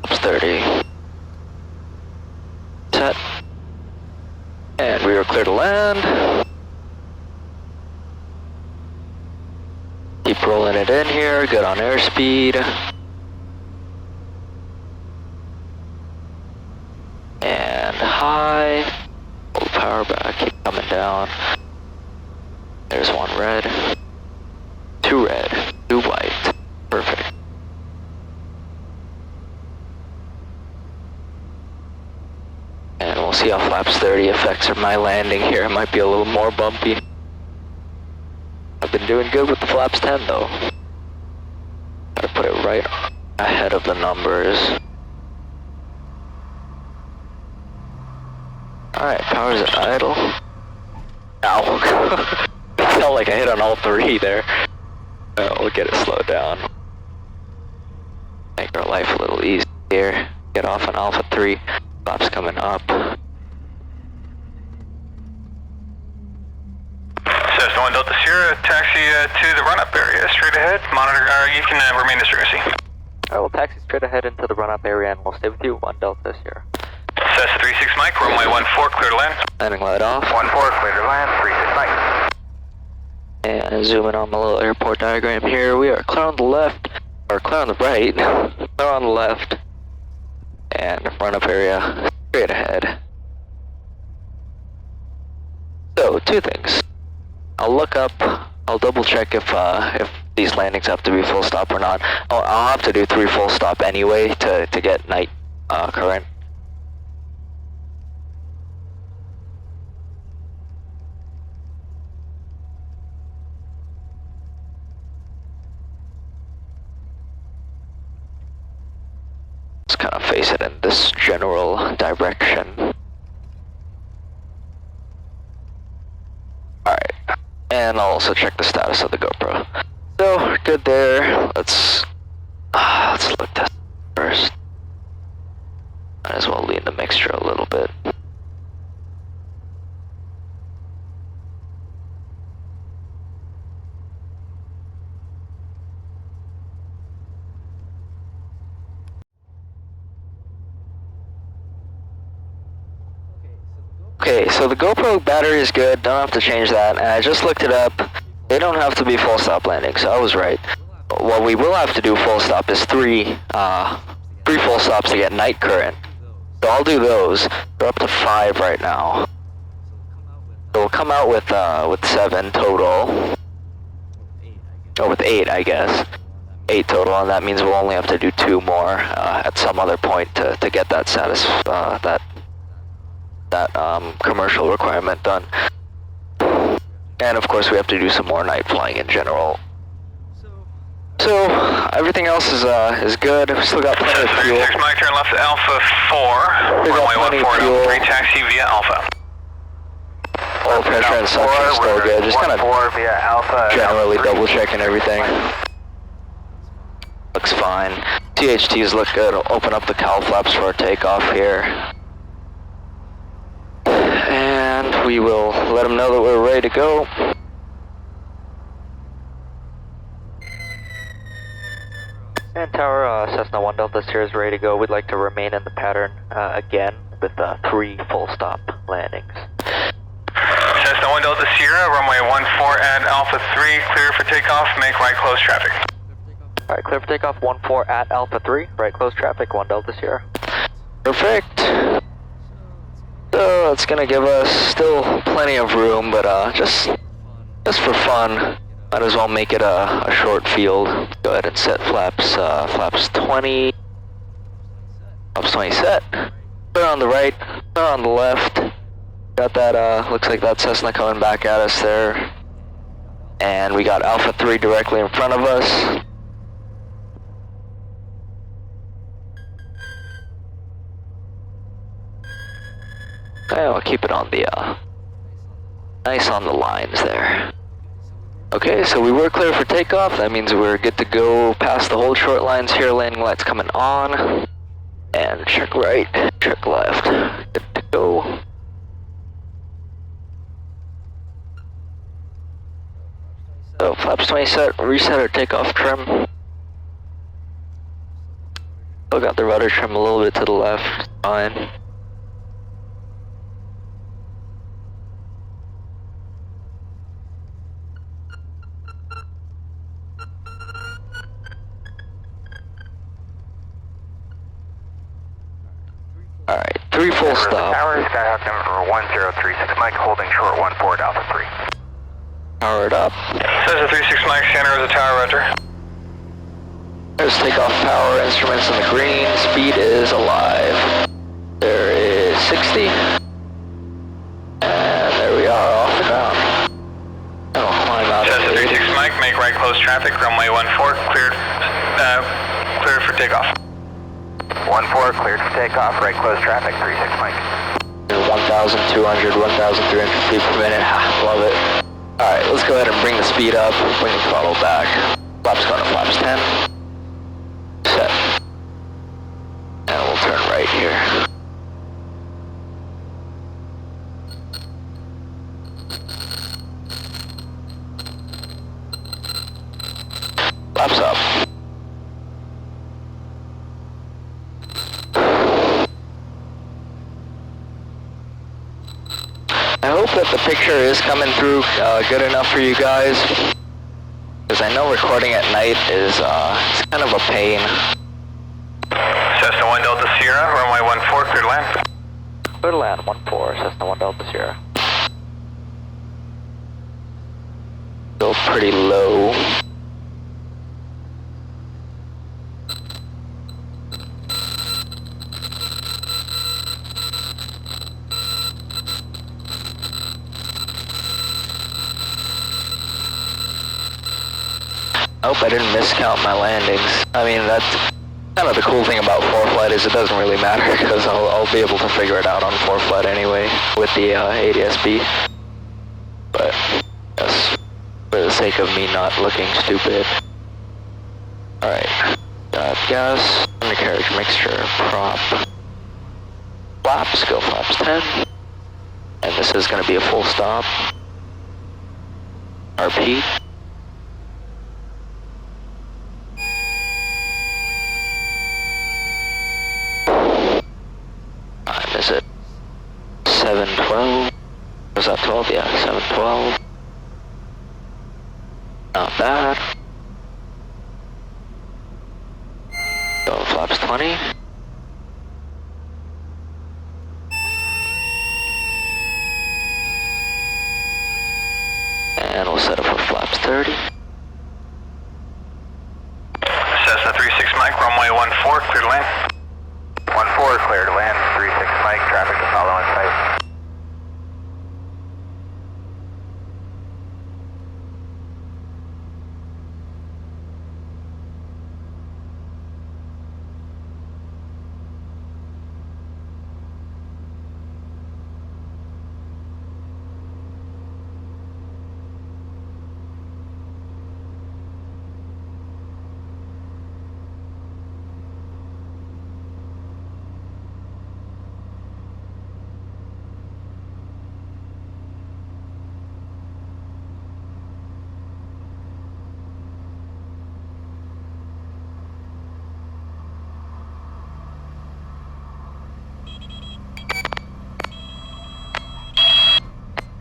Flaps 30. Set. And we are clear to land. Keep rolling it in here, good on airspeed. And high. Hold power back, keep coming down. There's 1 red. 2 red, 2 white. Perfect. And we'll see how flaps 30 affects my landing here. It might be a little more bumpy. I've been doing good with the flaps 10 though. Gotta put it right ahead of the numbers. Alright, power's at idle. Ow. It felt like I hit on all 3 there. We'll get it slowed down. Make our life a little easier. Get off on Alpha 3. Flaps coming up. Cessna 1 Delta Sierra, taxi to the run-up area, straight ahead. Monitor, you can remain discourtesy. Alright, we'll taxi straight ahead into the run-up area and we'll stay with you, 1 Delta Sierra. Cessna 36 Mike, runway 14, clear to land. Landing light off. 14, clear to land. 36 Mike. And zooming on the little airport diagram here, we are clear on the left, or clear on the right, clear on the left. And run-up area, straight ahead. So, 2 things. I'll look up, I'll double check if these landings have to be full stop or not. I'll have to do 3 full stop anyway to get night current. Let's kind of face it in this general direction. Alright, and I'll also check the status of the GoPro. So, we're good there. Let's look this first. Might as well lean the mixture a little bit. Okay, so the GoPro battery is good, don't have to change that, and I just looked it up. They don't have to be full stop landings, so I was right. What we will have to do full stop is three full stops to get night current. So I'll do those. We're up to 5 right now. So we'll come out with 7 total. Or with 8, I guess. 8 total, and that means we'll only have to do 2 more at some other point to get that commercial requirement done. And of course we have to do some more night flying in general. So everything else is good. We still got plenty of fuel. 36 Mike, turn left Alpha 4. We got Runway plenty of 14, fuel. free taxi via Alpha. Oil pressure and suction is still good. Just kind of via Alpha. generally double checking everything. Looks fine. THTs look good. I'll open up the cowl flaps for our takeoff here. And we will let them know that we're ready to go. And tower, Cessna 1 Delta Sierra is ready to go. We'd like to remain in the pattern again with 3 full stop landings. Cessna 1 Delta Sierra, runway 14 at Alpha 3, clear for takeoff, make right close traffic. Alright, clear for takeoff 14 at Alpha 3, right close traffic, 1 Delta Sierra. Perfect. So it's gonna give us still plenty of room, but just for fun, might as well make it a short field. Go ahead and set flaps 20. Flaps 20 set. Clear on the right, clear on the left. Got that, looks like that Cessna coming back at us there. And we got Alpha 3 directly in front of us. Okay, I'll keep it on the, nice on the lines there. Okay, so we were clear for takeoff. That means we're good to go past the whole short lines here. Landing lights coming on. And check right, check left. Good to go. So flaps 20 set, reset our takeoff trim. Still got the rudder trim a little bit to the left, fine. Alright, 3 full stop. Tower, Skyhawk number 1036 Mike, holding short 14 Alpha 3. Powered up. Cessna 36 Mike, Santa Rosa Tower, roger. There's takeoff power, instruments in the green, speed is alive. There is 60. And there we are, off and down. And I'll climb out. Cessna 36 Mike, make right close traffic, runway 14, cleared for takeoff. 14, cleared for takeoff, right close traffic, 36 Mike. 1,200, 1,300 feet per minute, love it. Alright, let's go ahead and bring the speed up, bring the throttle back. Flaps going to flaps 10. Set. And we'll turn right here. Flaps up. I hope that the picture is coming through good enough for you guys, because I know recording at night is it's kind of a pain. Cessna 1 Delta Sierra, runway 14, clear to land. Clear to land, 14, Cessna 1 Delta Sierra. Still pretty low. I hope I didn't miscount my landings. I mean, that's kind of the cool thing about ForeFlight is it doesn't really matter because I'll be able to figure it out on ForeFlight anyway with the ADS-B. But just for the sake of me not looking stupid. Alright, got gas, undercarriage mixture, prop, flaps, go flaps 10. And this is going to be a full stop. RP. Time is it? 712. Was that 12? Yeah, 712. Not bad. Go flaps 20. And we'll set up for flaps 30. Cessna 36 Mike, runway 14, clear to land. 14 clear to land, 36 Mike, traffic to follow in sight.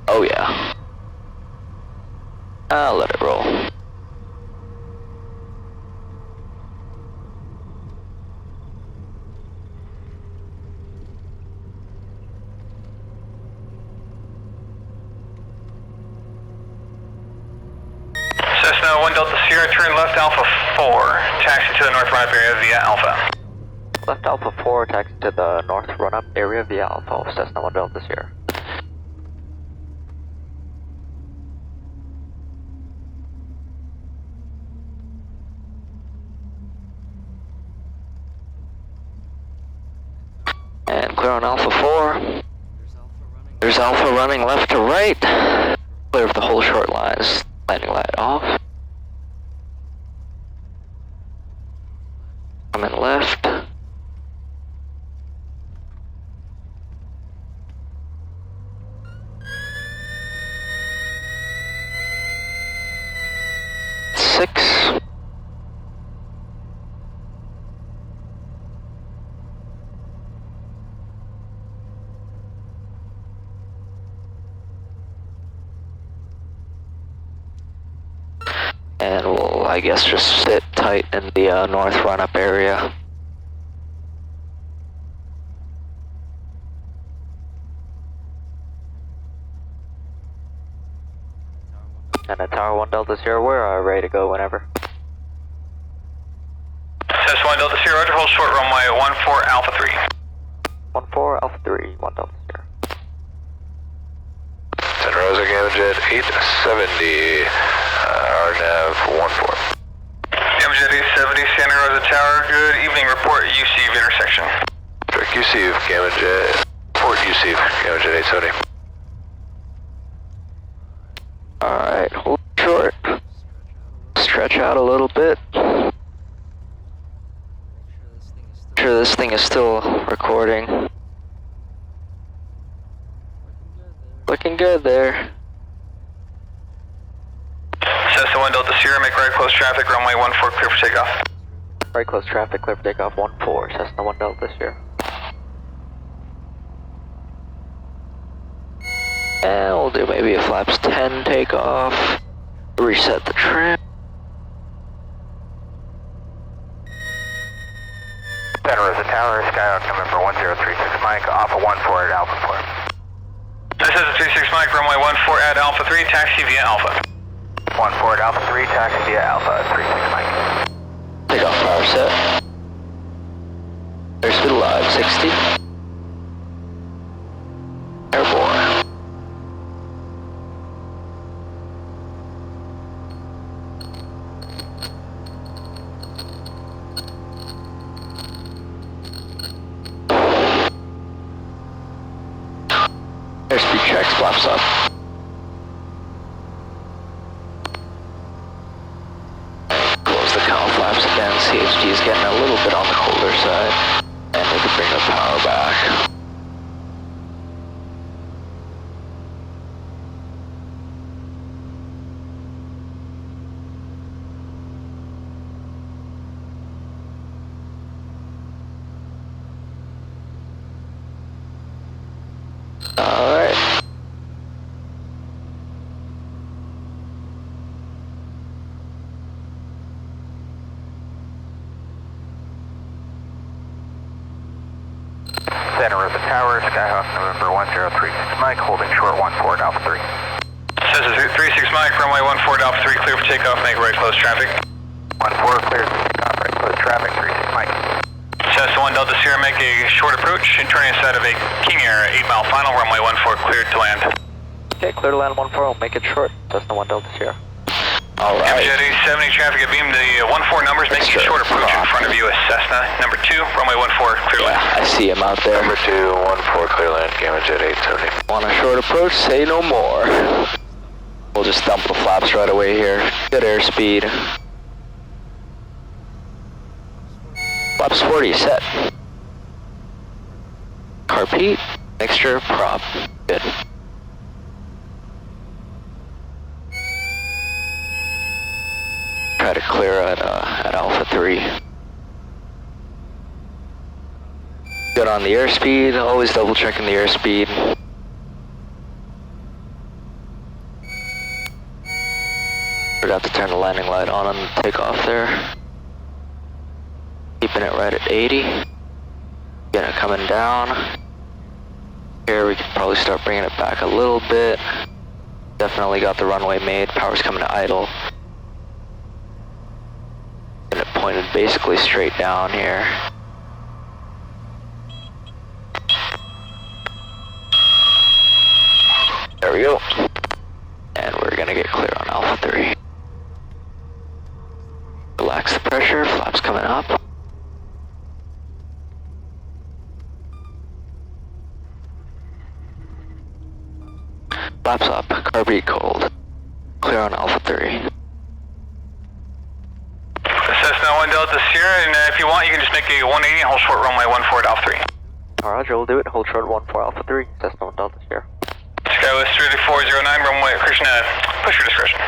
Oh yeah. I'll let it roll. Cessna 1 Delta Sierra, turn left Alpha 4, taxi to the north run-up area via Alpha. Left Alpha 4, taxi to the north run-up area via Alpha, Cessna 1 Delta Sierra. And clear on Alpha 4. There's Alpha running left to right. Clear of the whole short lines. Landing light off. Coming left. Six. And we'll, I guess, just sit tight in the north run-up area. And at Tower 1 Delta Sierra, we're ready to go whenever. Cessna 1 Delta Sierra, Roger, hold short runway 14 Alpha 3. 14 Alpha 3, 1 Delta Sierra. Santa Rosa, Gammajet 870, RNAV 14. Gammajet 870, Santa Rosa Tower, good evening, report UC intersection. Direct UC, Gammajet, port UC, Gammajet 870. Alright, hold short. Stretch out a little bit. Make sure this thing is still recording. Looking good there. Cessna 1 Delta Sierra, make right close traffic, runway 14, clear for takeoff. Right close traffic, clear for takeoff 14, Cessna 1 Delta Sierra. And we'll do maybe a flaps 10 takeoff. Reset the trim. Santa Rosa Tower, Skyhawk coming for 1036 Mike, Alpha 14 at Alpha 4. This is a 36 Mike, runway 14 at Alpha 3, taxi via Alpha. 14 at Alpha 3, taxi via Alpha 36 Mike. Takeoff power set. Airspeed alive, 60. Airborne. Airspeed checks, flaps up. Close the cowl flaps again. CHD is getting a little bit on the colder side. And we can bring the power back. Alright. Center of the tower, Skyhawk November 1036 Mike, holding short 14 Alpha 3. Cessna 36 Mike, runway 14 Alpha 3, clear for takeoff, make right close traffic. 14 clear for takeoff, right close traffic, 36 Mike. Cessna 1 Delta Sierra, make a short approach and turn inside of a King Air 8 mile final, runway 14 cleared to land. Okay, clear to land 14, I'll make it short. Cessna 1 Delta Sierra. Alright. Jet 870 traffic at beam, the 14 numbers making a short approach in front of you is Cessna. Number 2, runway 14 clear land. Yeah, I see him out there. Number 2, 14 clear land, Gamma Jet 870. On a short approach, say no more. We'll just dump the flaps right away here. Good airspeed. Flaps 40 set. Carpet, mixture, prop. Good. Try to clear at Alpha 3. Good on the airspeed, always double checking the airspeed. Forgot to turn the landing light on the takeoff there. Keeping it right at 80. Getting it coming down. Here we could probably start bringing it back a little bit. Definitely got the runway made, power's coming to idle. And it pointed basically straight down here. There we go. And we're gonna get clear on Alpha 3. Relax the pressure, flaps coming up. Flaps up, carburet cold. Clear on Alpha 3. Cessna 1 Delta Sierra, and if you want, you can just make a 180 and hold short runway 14 at Alpha 3. Roger, we'll do it. Hold short 14 Alpha 3. Cessna 1 Delta Sierra. Skywest 3409, runway, Krishna, push your discretion.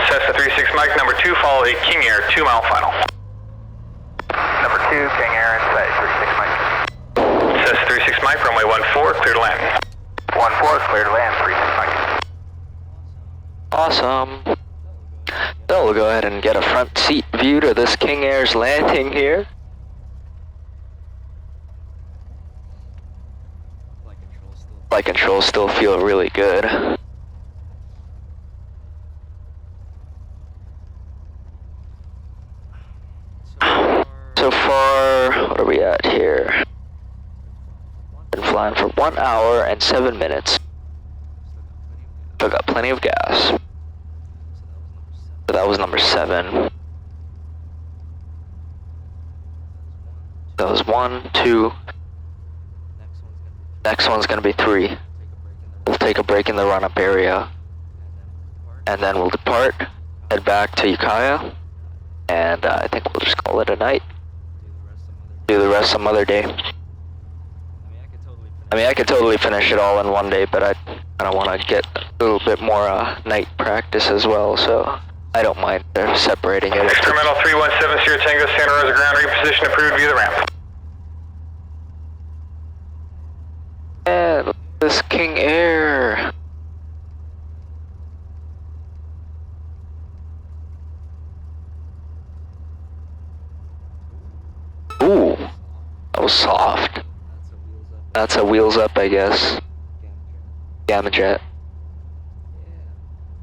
Cessna 36 Mike, number 2, follow a King Air 2 mile final. Number 2, King Air in sight, 36 Mike. Cessna 36 Mike, runway 14, clear to land. 14 clear to land, 36 Mike. Awesome. So we'll go ahead and get a front seat view to this King Air's landing here. Flight controls still feel really good. So far, what are we at here? Been flying for 1 hour and 7 minutes. Still got plenty of gas. So that was number 7. That was 1, 2. Next one's gonna be 3. We'll take a break in the run-up area. And then we'll depart, head back to Ukiah. And I think we'll just call it a night. Do the rest some other day. I mean, I could totally finish it all in one day, but I don't want to get a little bit more night practice as well, so I don't mind separating it. Experimental 317 Sierra Tango, Santa Rosa ground reposition approved via the ramp. Yeah, look at this King Air. Ooh, that was soft. That's a wheels up, I guess. Gamma Jet.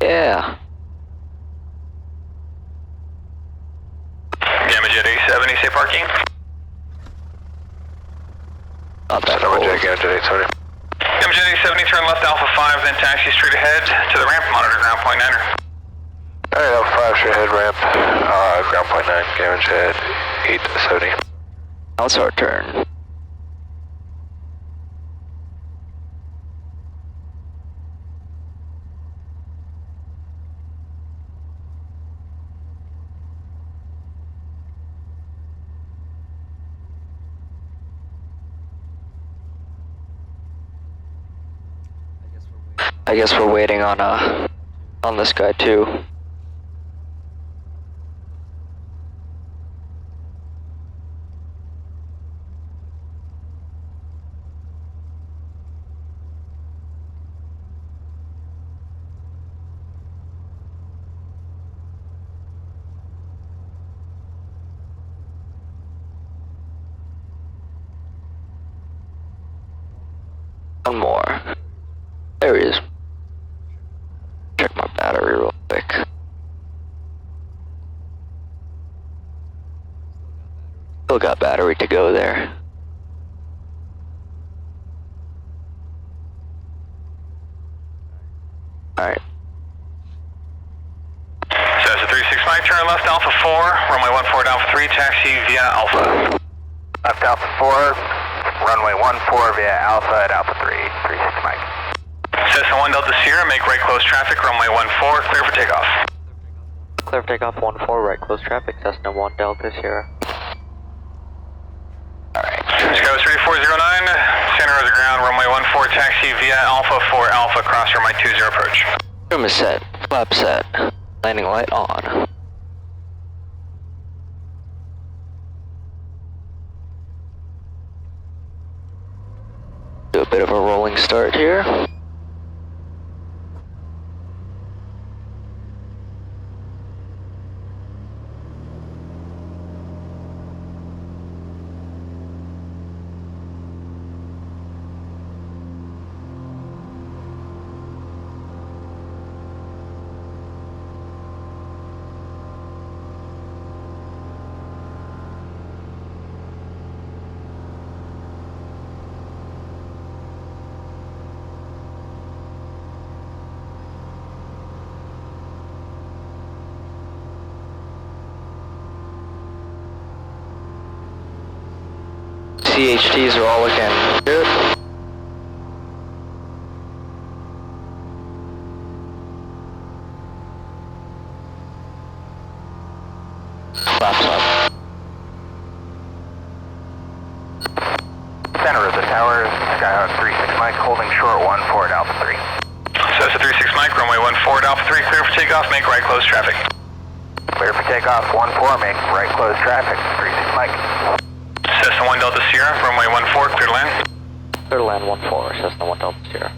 Yeah. Gamma Jet 870, say parking. Not that Number old. Jet, Gamma Jet 870. Gamma Jet 870, turn left Alpha 5, then taxi straight ahead to the ramp, monitor ground point 9er. Alright, Alpha 5, straight ahead ramp, ground point 9, Gamma Jet 870. Now it's our turn. I guess we're waiting on this guy too. One more. There he is. Check my battery real quick. Still got battery to go there. Alright. Cessna 36 Mike, turn left Alpha 4, runway 14 to Alpha 3, taxi via Alpha. Left Alpha 4, runway 14 via Alpha at Alpha 3, 36 Mike. Cessna 1 Delta Sierra, make right close traffic, runway 14, clear for takeoff. Clear for takeoff 14, right close traffic, Cessna 1 Delta Sierra. Alright. Skywest 3409, center of the ground, runway 14, taxi via Alpha 4 Alpha, cross runway 20 approach. Trim is set, flap set, landing light on. Do a bit of a rolling start here. CHTs are all looking good. Flaps up. Center of the tower, Skyhawk 36 Mike, holding short 14 at Alpha 3. Cessna 36 Mike, runway 14 Alpha 3, clear for takeoff, make right close traffic. Clear for takeoff 14, make right close traffic, 36 Mike. Cessna 1 Delta Sierra, runway 14, clear to land. Clear to land 14, Cessna 1 Delta Sierra.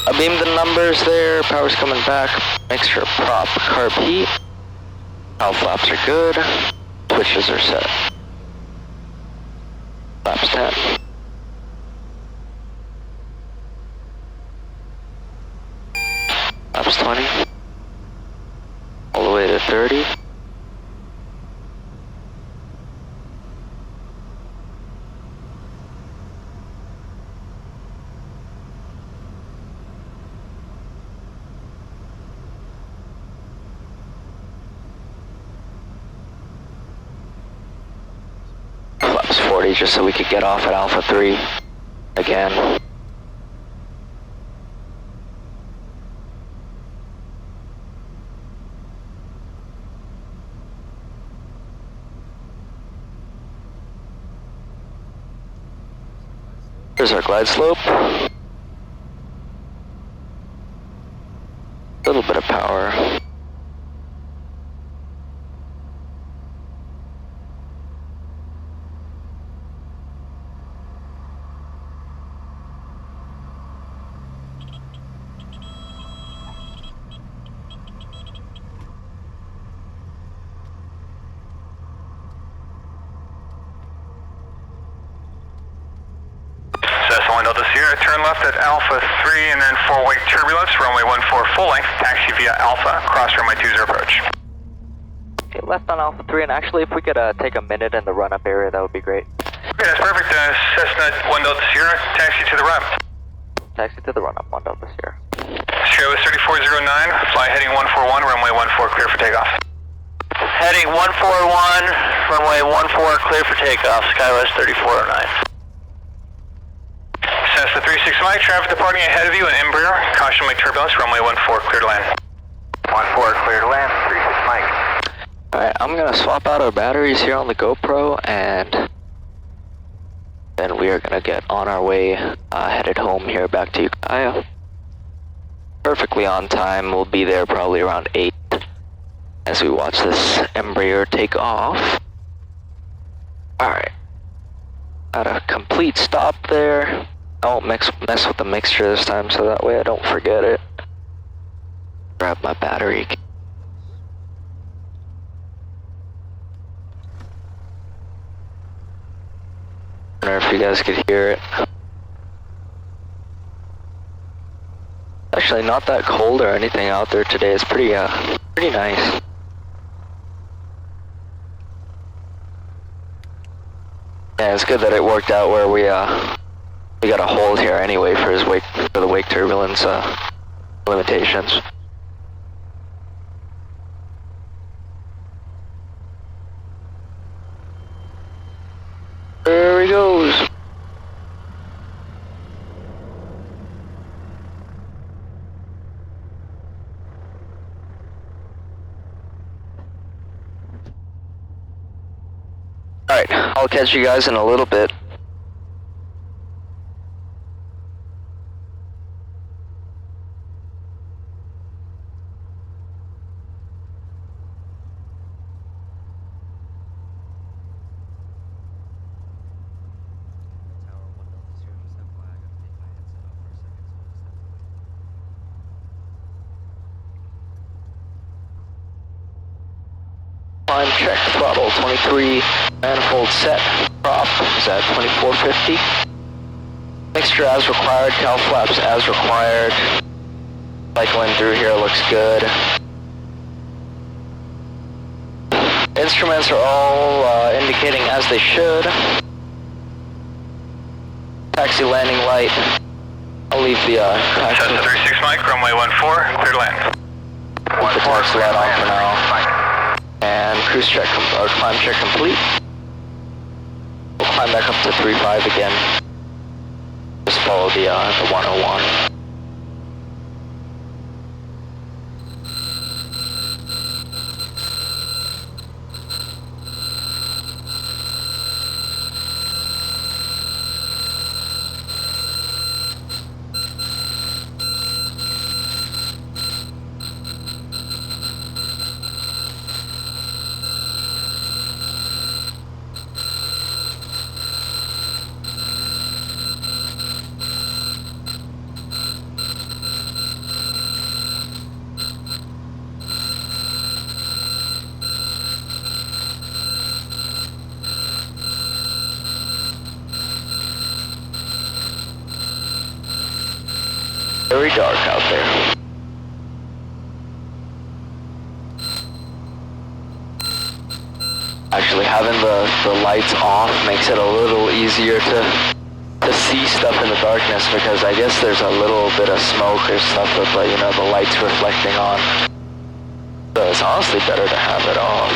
I beamed the numbers there, power's coming back. Mixture prop, carb heat. Valve flaps are good. Switches are set. Flaps 10. Flaps 20. All the way to 30. Flaps 40 just so we could get off at Alpha 3 again. Here's our glide slope. A little bit of power. Cessna 1 Delta Sierra, turn left at Alpha 3 and then 4-way turbulence, runway 14 full length, taxi via Alpha, cross runway 20 approach. Okay, left on Alpha 3, and actually if we could take a minute in the run-up area, that would be great. Okay, that's perfect. Cessna 1 Delta Sierra, taxi to the run. Taxi to the run-up, 1 Delta Sierra. Skywest 3409, fly heading 141, runway 14, clear for takeoff. Heading 141, runway 14, clear for takeoff, Skywest 3409. Cessna 36 Mike, traffic departing ahead of you in Embraer, caution make turbulence, runway 14, clear to land. 14 clear to land, 36 Mike. Alright, I'm gonna swap out our batteries here on the GoPro, and then we are gonna get on our way, headed home here back to Ukiah. Perfectly on time, we'll be there probably around 8 as we watch this Embraer take off. Alright. Got a complete stop there. I won't mess with the mixture this time so that way I don't forget it. Grab my battery. I don't know if you guys could hear it. Actually, not that cold or anything out there today. It's pretty nice. Yeah, it's good that it worked out where we got a hold here anyway for the wake turbulence limitations. There he goes. Alright, I'll catch you guys in a little bit. Climb check, throttle 23, manifold set, prop is at 2450. Mixture as required, cowl flaps as required. Cycling through here looks good. Instruments are all indicating as they should. Taxi landing light. I'll leave the Cessna 36 Mike, runway 14, clear to land. Leave the taxi light on for now. And cruise check, or climb check complete. We'll climb back up to 35 again. Just follow the 101. Very dark out there. Actually, having the lights off makes it a little easier to see stuff in the darkness, because I guess there's a little bit of smoke or stuff with the lights reflecting on. So it's honestly better to have it off.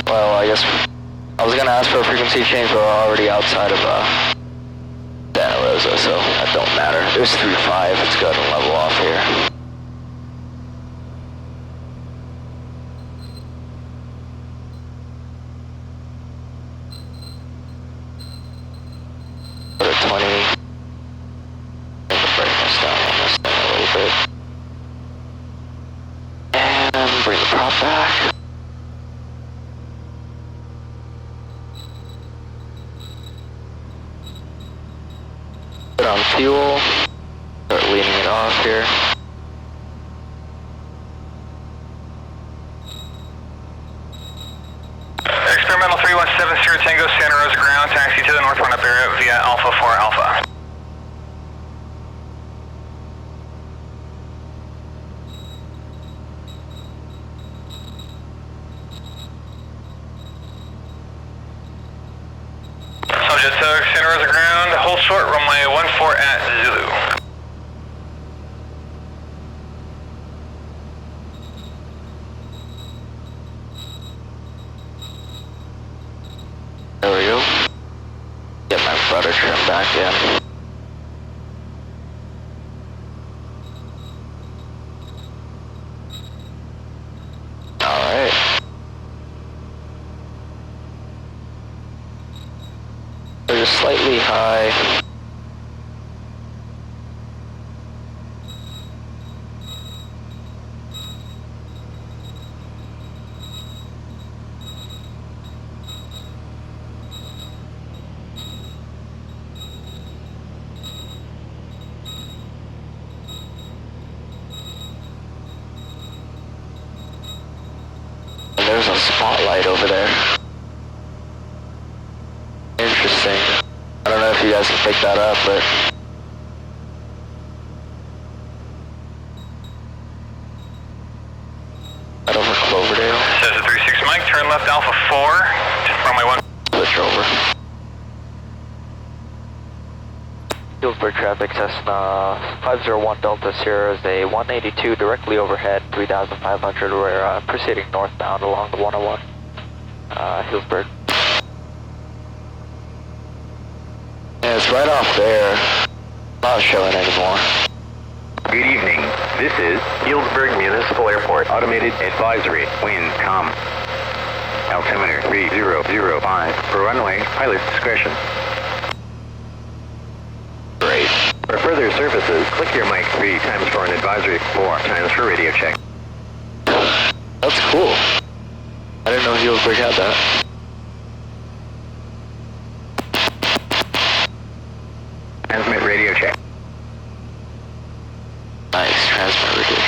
Well, I guess I was gonna ask for a frequency change, but we're already outside of Santa Rosa, so that don't matter. There's 3-5, let's go ahead and level off here. Put a 20. Bring the brightness down on this thing a little bit. And bring the prop back. Put on fuel, start leaning it off here. Experimental 317 Sierra Tango, Santa Rosa ground, taxi to the north run-up area via Alpha 4 Alpha. Subject to Santa Rosa ground, hold short, runway 14 at Zulu. There we go. Get my rudder trim back in. Alright. They're just slightly high. there's a spotlight over there. Interesting. I don't know if you guys can pick that up, but... Right over Cloverdale. Cessna 36 Mike, turn left Alpha 4, runway 1. Switch over. Healdsburg traffic, Cessna 501 Delta Sierra is a 182 directly overhead, 3,500. We're proceeding northbound along the 101. Healdsburg. Yeah, it's right off there. Not showing anymore. Good evening. This is Healdsburg Municipal Airport. Automated advisory. Wind calm. Altimeter 3005. For runway, pilot discretion. Great. For further services, click your mic 3 times for an advisory, 4 times for radio check. That's cool. I didn't know Healdsburg had that. Transmit radio check. Nice, transmit radio.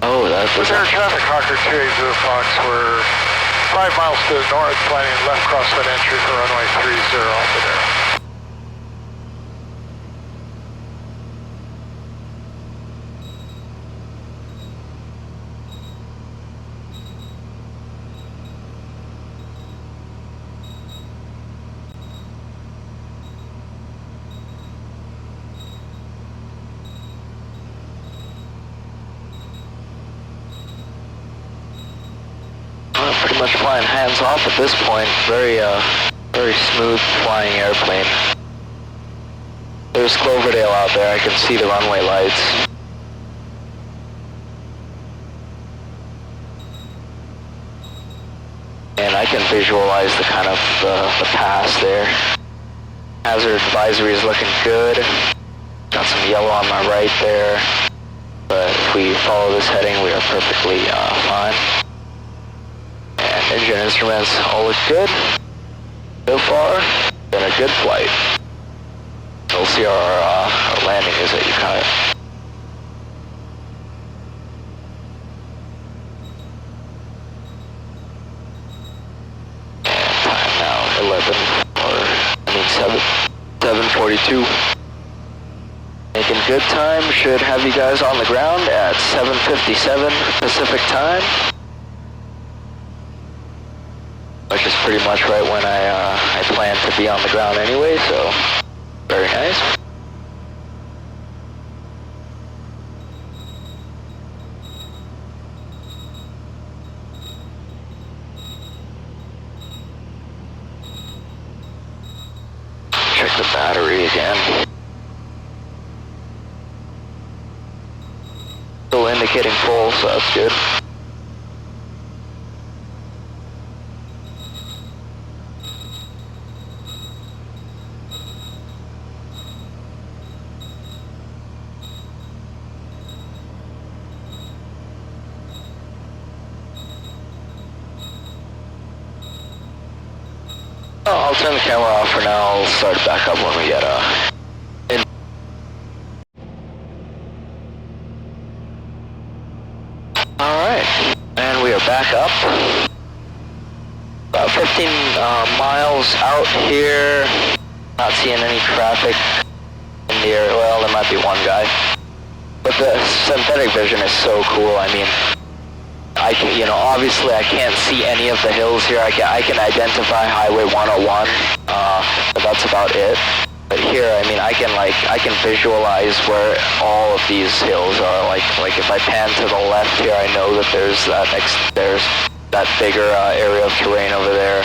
Oh, that's... With air traffic, Hawker 280 Fox, we're 5 miles to the north, planning left crosswind entry for runway 30 Alpha there. Pretty much flying hands off at this point. Very smooth flying airplane. There's Cloverdale out there. I can see the runway lights. And I can visualize the kind of the pass there. Hazard advisory is looking good. Got some yellow on my right there. But if we follow this heading, we are perfectly fine. Engine instruments all look good. So far, been a good flight. We'll see our landing is at Ukiah. And time now 7:42. Making good time. Should have you guys on the ground at 7:57 Pacific time. Which is pretty much right when I plan to be on the ground anyway, so very nice. Check the battery again. Still indicating full, so that's good. I'll turn the camera off for now. I'll start it back up when we get in. Alright, and we are back up. About 15 miles out here. Not seeing any traffic in the area. Well, there might be one guy. But the synthetic vision is so cool. I mean, I can, obviously I can't see any of the hills here. I can identify Highway 101, but that's about it. But here, I mean, I can visualize where all of these hills are. Like if I pan to the left here, I know that there's that bigger area of terrain over there.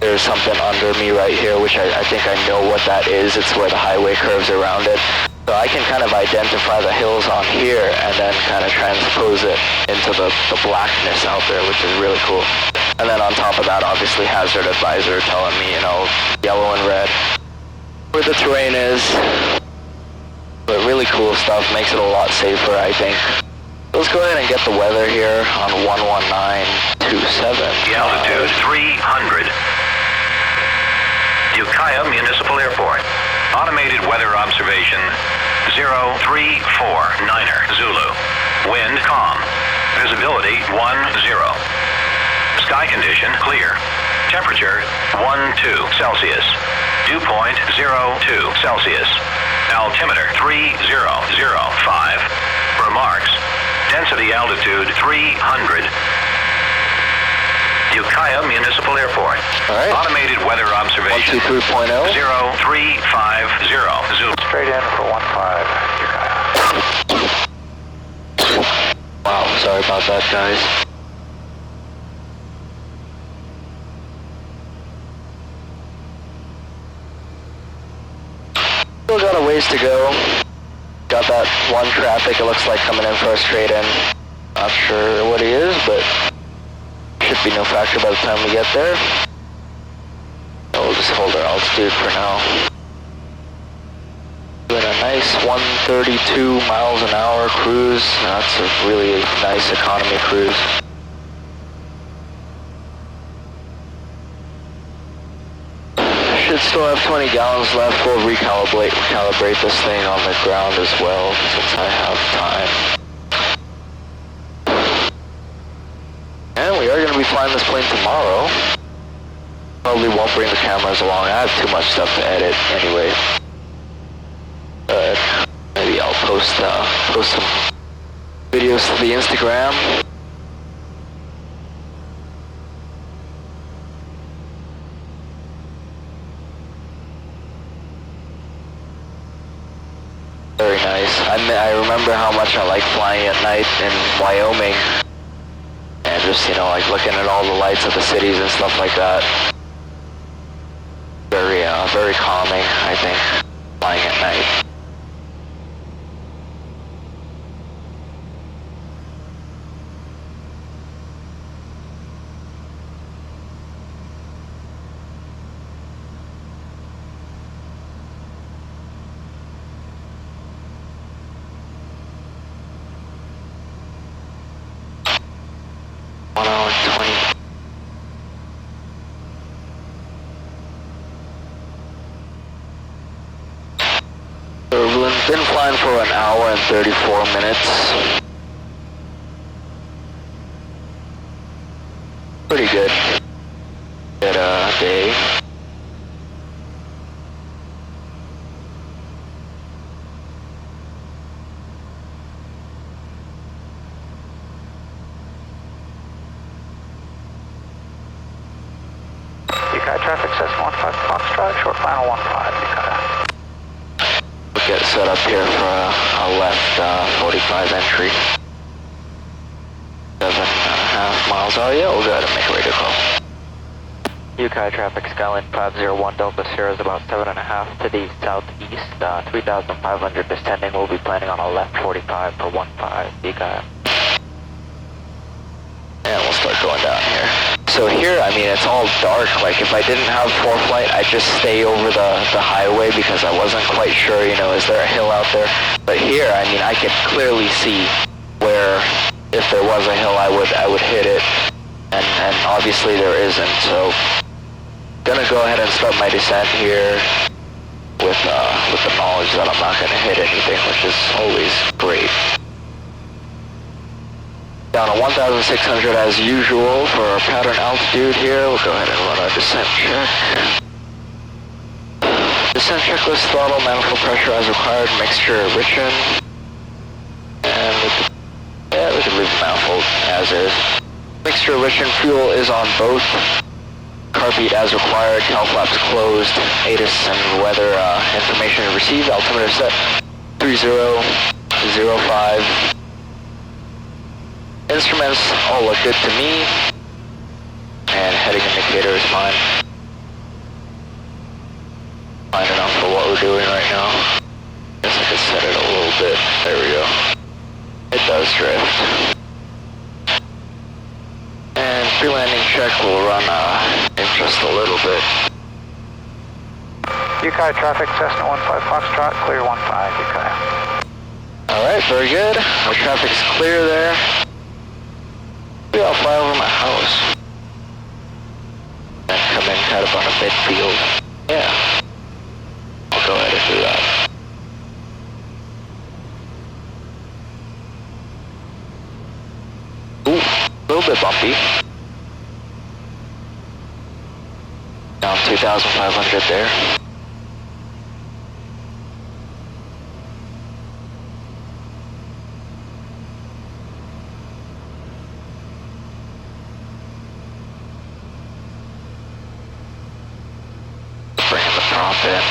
There's something under me right here, which I think I know what that is. It's where the highway curves around it. So I can kind of identify the hills on here and then kind of transpose it into the blackness out there, which is really cool. And then on top of that, obviously hazard advisor telling me, yellow and red where the terrain is. But really cool stuff, makes it a lot safer, I think. Let's go ahead and get the weather here on 11927. The altitude 300. Ukiah Municipal Airport. Automated weather observation 0349er Zulu. Wind calm. Visibility 10. Sky condition clear. Temperature 12 Celsius. Dew point 02 Celsius. Altimeter 3005. Remarks. Density altitude 300. Ukiah Municipal Airport. All right. Automated weather observation. 123.0. 0350. Zoom. Straight in for 15, Ukiah. Wow, sorry about that, guys. Still got a ways to go. Got that one traffic, it looks like, coming in for a straight in. Not sure what he is, but should be no factor by the time we get there. We'll just hold our altitude for now. Doing a nice 132 miles an hour cruise. That's a really nice economy cruise. Should still have 20 gallons left. We'll recalibrate this thing on the ground as well, since I have time. And we are going to be flying this plane tomorrow. Probably won't bring the cameras along. I have too much stuff to edit anyway. But maybe I'll post some videos to the Instagram. Very nice. I remember how much I like flying at night in Wyoming. And just, you know, like looking at all the lights of the cities and stuff like that. Very calming, I think, flying at night. Been flying for an hour and 34 minutes. Pretty good. Good day. Ukiah traffic, Cessna 15 Foxtrot, short final 15, Ukiah. Get set up here for a left 45 entry. 7.5 miles. Oh yeah, we'll go ahead and make a radio call. Ukiah traffic, Skyline 501 Delta Sierra is about 7.5 to the southeast. 3,500 descending. We'll be planning on a left 45 for 15, Ukiah. And we'll start going down here. So here, I mean, it's all dark. Like, if I didn't have ForeFlight, I'd just stay over the highway because I wasn't quite sure, you know, is there a hill out there? But here, I mean, I could clearly see where, if there was a hill, I would hit it. And obviously there isn't, so gonna go ahead and start my descent here with the knowledge that I'm not gonna hit anything, which is always great. Down to 1,600 as usual for our pattern altitude here. We'll go ahead and run our descent check. Descent checklist, throttle, manifold pressure as required, mixture enriching. And we can leave the manifold as is. Mixture enriching, fuel is on both. Carbeat as required, tail flaps closed. ATIS and weather information received. Altimeter set 3005. Instruments all look good to me, and heading indicator is fine. Fine enough for what we're doing right now. Guess I could set it a little bit. There we go. It does drift. And pre-landing check will run in just a little bit. Ukiah traffic, Cessna 15 Foxtrot, clear 15, Ukiah. Alright, very good. Our traffic is clear there. Maybe I'll fly over my house. And come in kind of on a midfield. Yeah. I'll go ahead and do that. bit bumpy. Down 2,500 there. Bringing the prop in.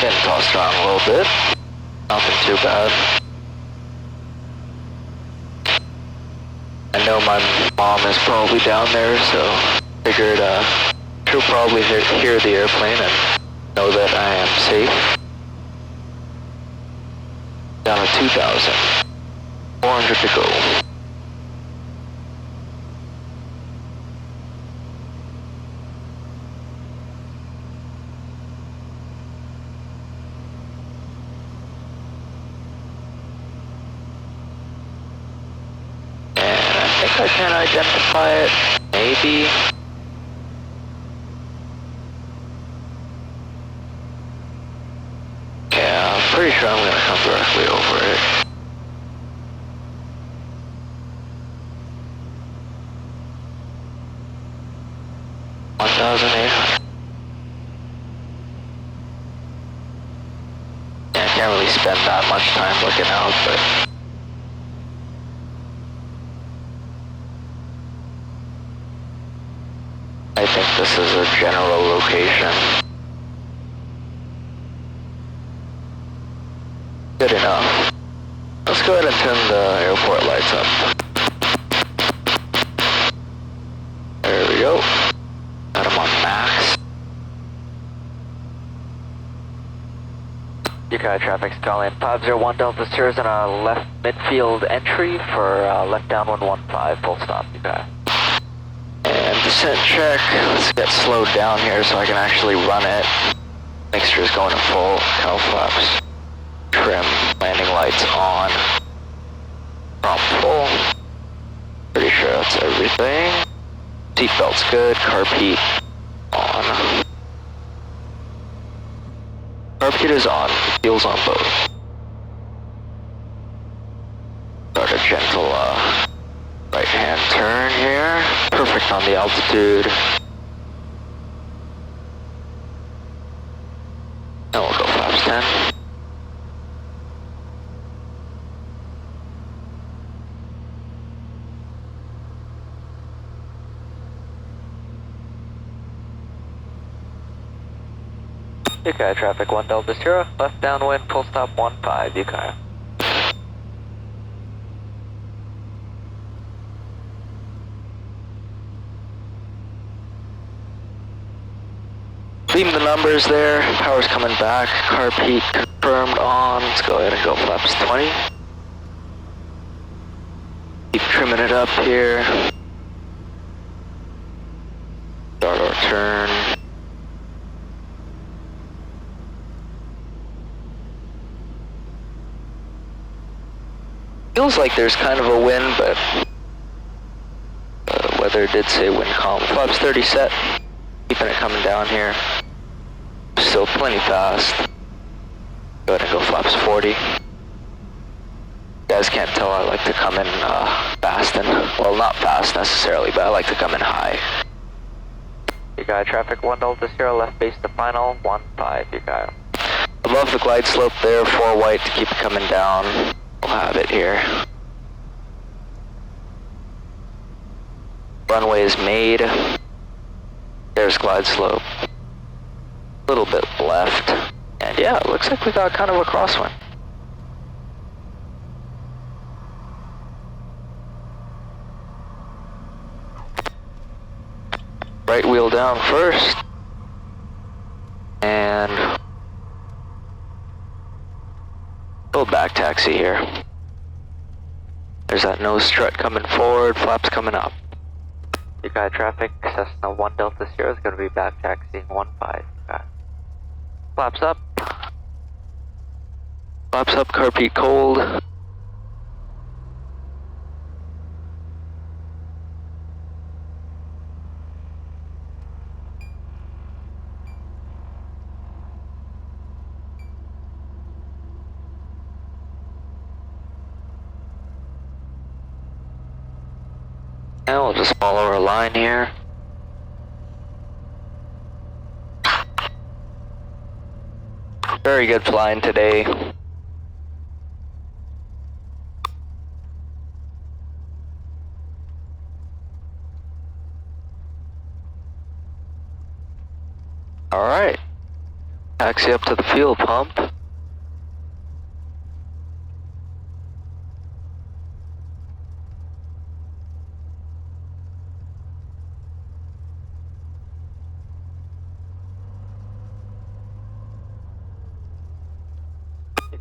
Getting tossed around a little bit. Nothing too bad. I know my mom is probably down there, so figured she'll probably hear the airplane and know that I am safe. Down to 2,000. 400 to go. I can't identify it, maybe. Yeah, I'm pretty sure I'm gonna come directly over it. $1,800. Yeah, I can't really spend that much time looking out, but I think this is a general location. Good enough. Let's go ahead and turn the airport lights up. There we go. Got them on max. UK traffic's calling 501 Delta Sierra's in a left midfield entry for left downwind 15, full stop, UK. And descent check. Let's get slowed down here so I can actually run it. Mixture is going to full. Cowl flaps. Trim. Landing lights on. Prompt full. Pretty sure that's everything. Seatbelt's good. Carb heat on. Carb heat is on. Fuel's on both. Start a gentle right-hand turn here. Perfect on the altitude. And we'll go flaps 10. UK traffic 1 Delta Sierra, left downwind, full stop 15, UK. Leaving the numbers there. Power's coming back. Carb heat confirmed on. Let's go ahead and go flaps 20. Keep trimming it up here. Start our turn. Feels like there's kind of a wind, but weather did say wind calm. Flaps 30 set. Keeping it coming down here. Still plenty fast. Go ahead and go flaps 40. You guys can't tell I like to come in fast and, well, not fast necessarily, but I like to come in high. UK traffic 1 Delta Sierra, left base to final 15, UK. Above the glide slope there, 4 white to keep it coming down. We'll have it here. Runway is made. There's glide slope. A little bit left. And yeah, it looks like we got kind of a crosswind. Right wheel down first. And little back taxi here. There's that nose strut coming forward, flaps coming up. UK traffic, Cessna 1 Delta Sierra is going to be back taxiing 15, UK. Flaps up. Flaps up, carb heat cold. And we'll just follow our line here. Very good flying today. Alright. Taxi up to the fuel pump.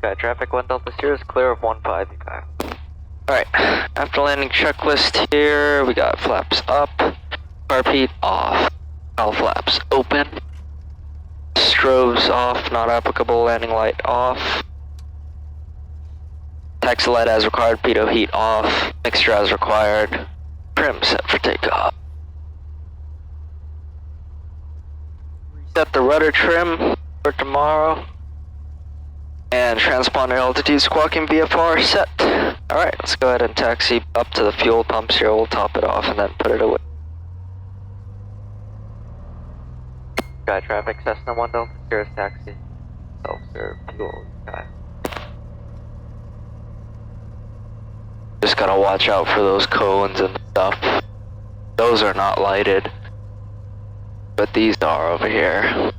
UK traffic 1 Delta Sierra is clear of 15 UK. Alright, after landing checklist here, we got flaps up, carb heat off, all flaps open, strobes off, not applicable, landing light off, taxi light as required, pitot heat off, mixture as required, trim set for takeoff. Set the rudder trim for tomorrow. And transponder altitude squawking VFR set. Alright, let's go ahead and taxi up to the fuel pumps here. We'll top it off and then put it away. Sky traffic, Cessna 1 Delta Sierra taxi. Self-serve fuel, Sky. Just gotta watch out for those cones and stuff. Those are not lighted, but these are over here.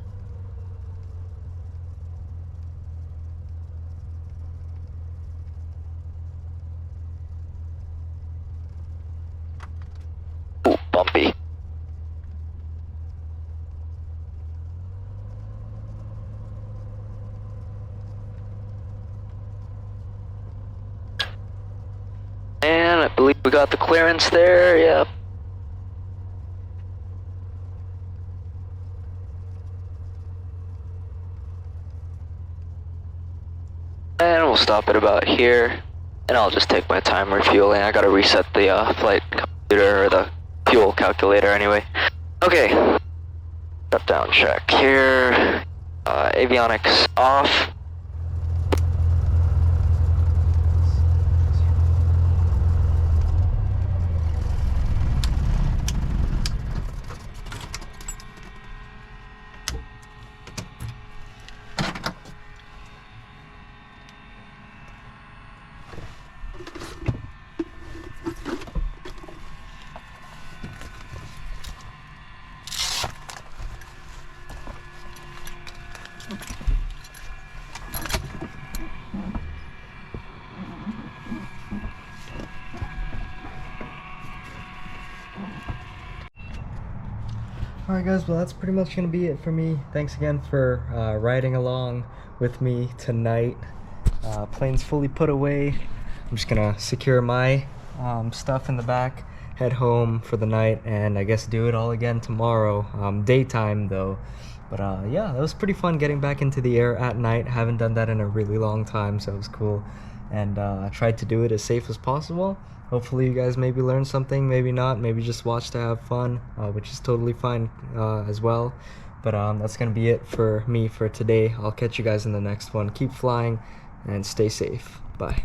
Ooh, bumpy. And I believe we got the clearance there, yep. And we'll stop it about here. And I'll just take my time refueling. I gotta reset the flight computer, or the fuel calculator anyway. Okay. Shut down check here. Avionics off. Alright guys, well that's pretty much gonna be it for me. Thanks again for riding along with me tonight. Plane's fully put away. I'm just gonna secure my stuff in the back, head home for the night, and I guess do it all again tomorrow. Daytime though. But yeah, that was pretty fun getting back into the air at night. Haven't done that in a really long time, so it was cool. And I tried to do it as safe as possible. Hopefully you guys maybe learned something, maybe not, maybe just watch to have fun, which is totally fine as well. But that's gonna be it for me for today. I'll catch you guys in the next one. Keep flying and stay safe. Bye.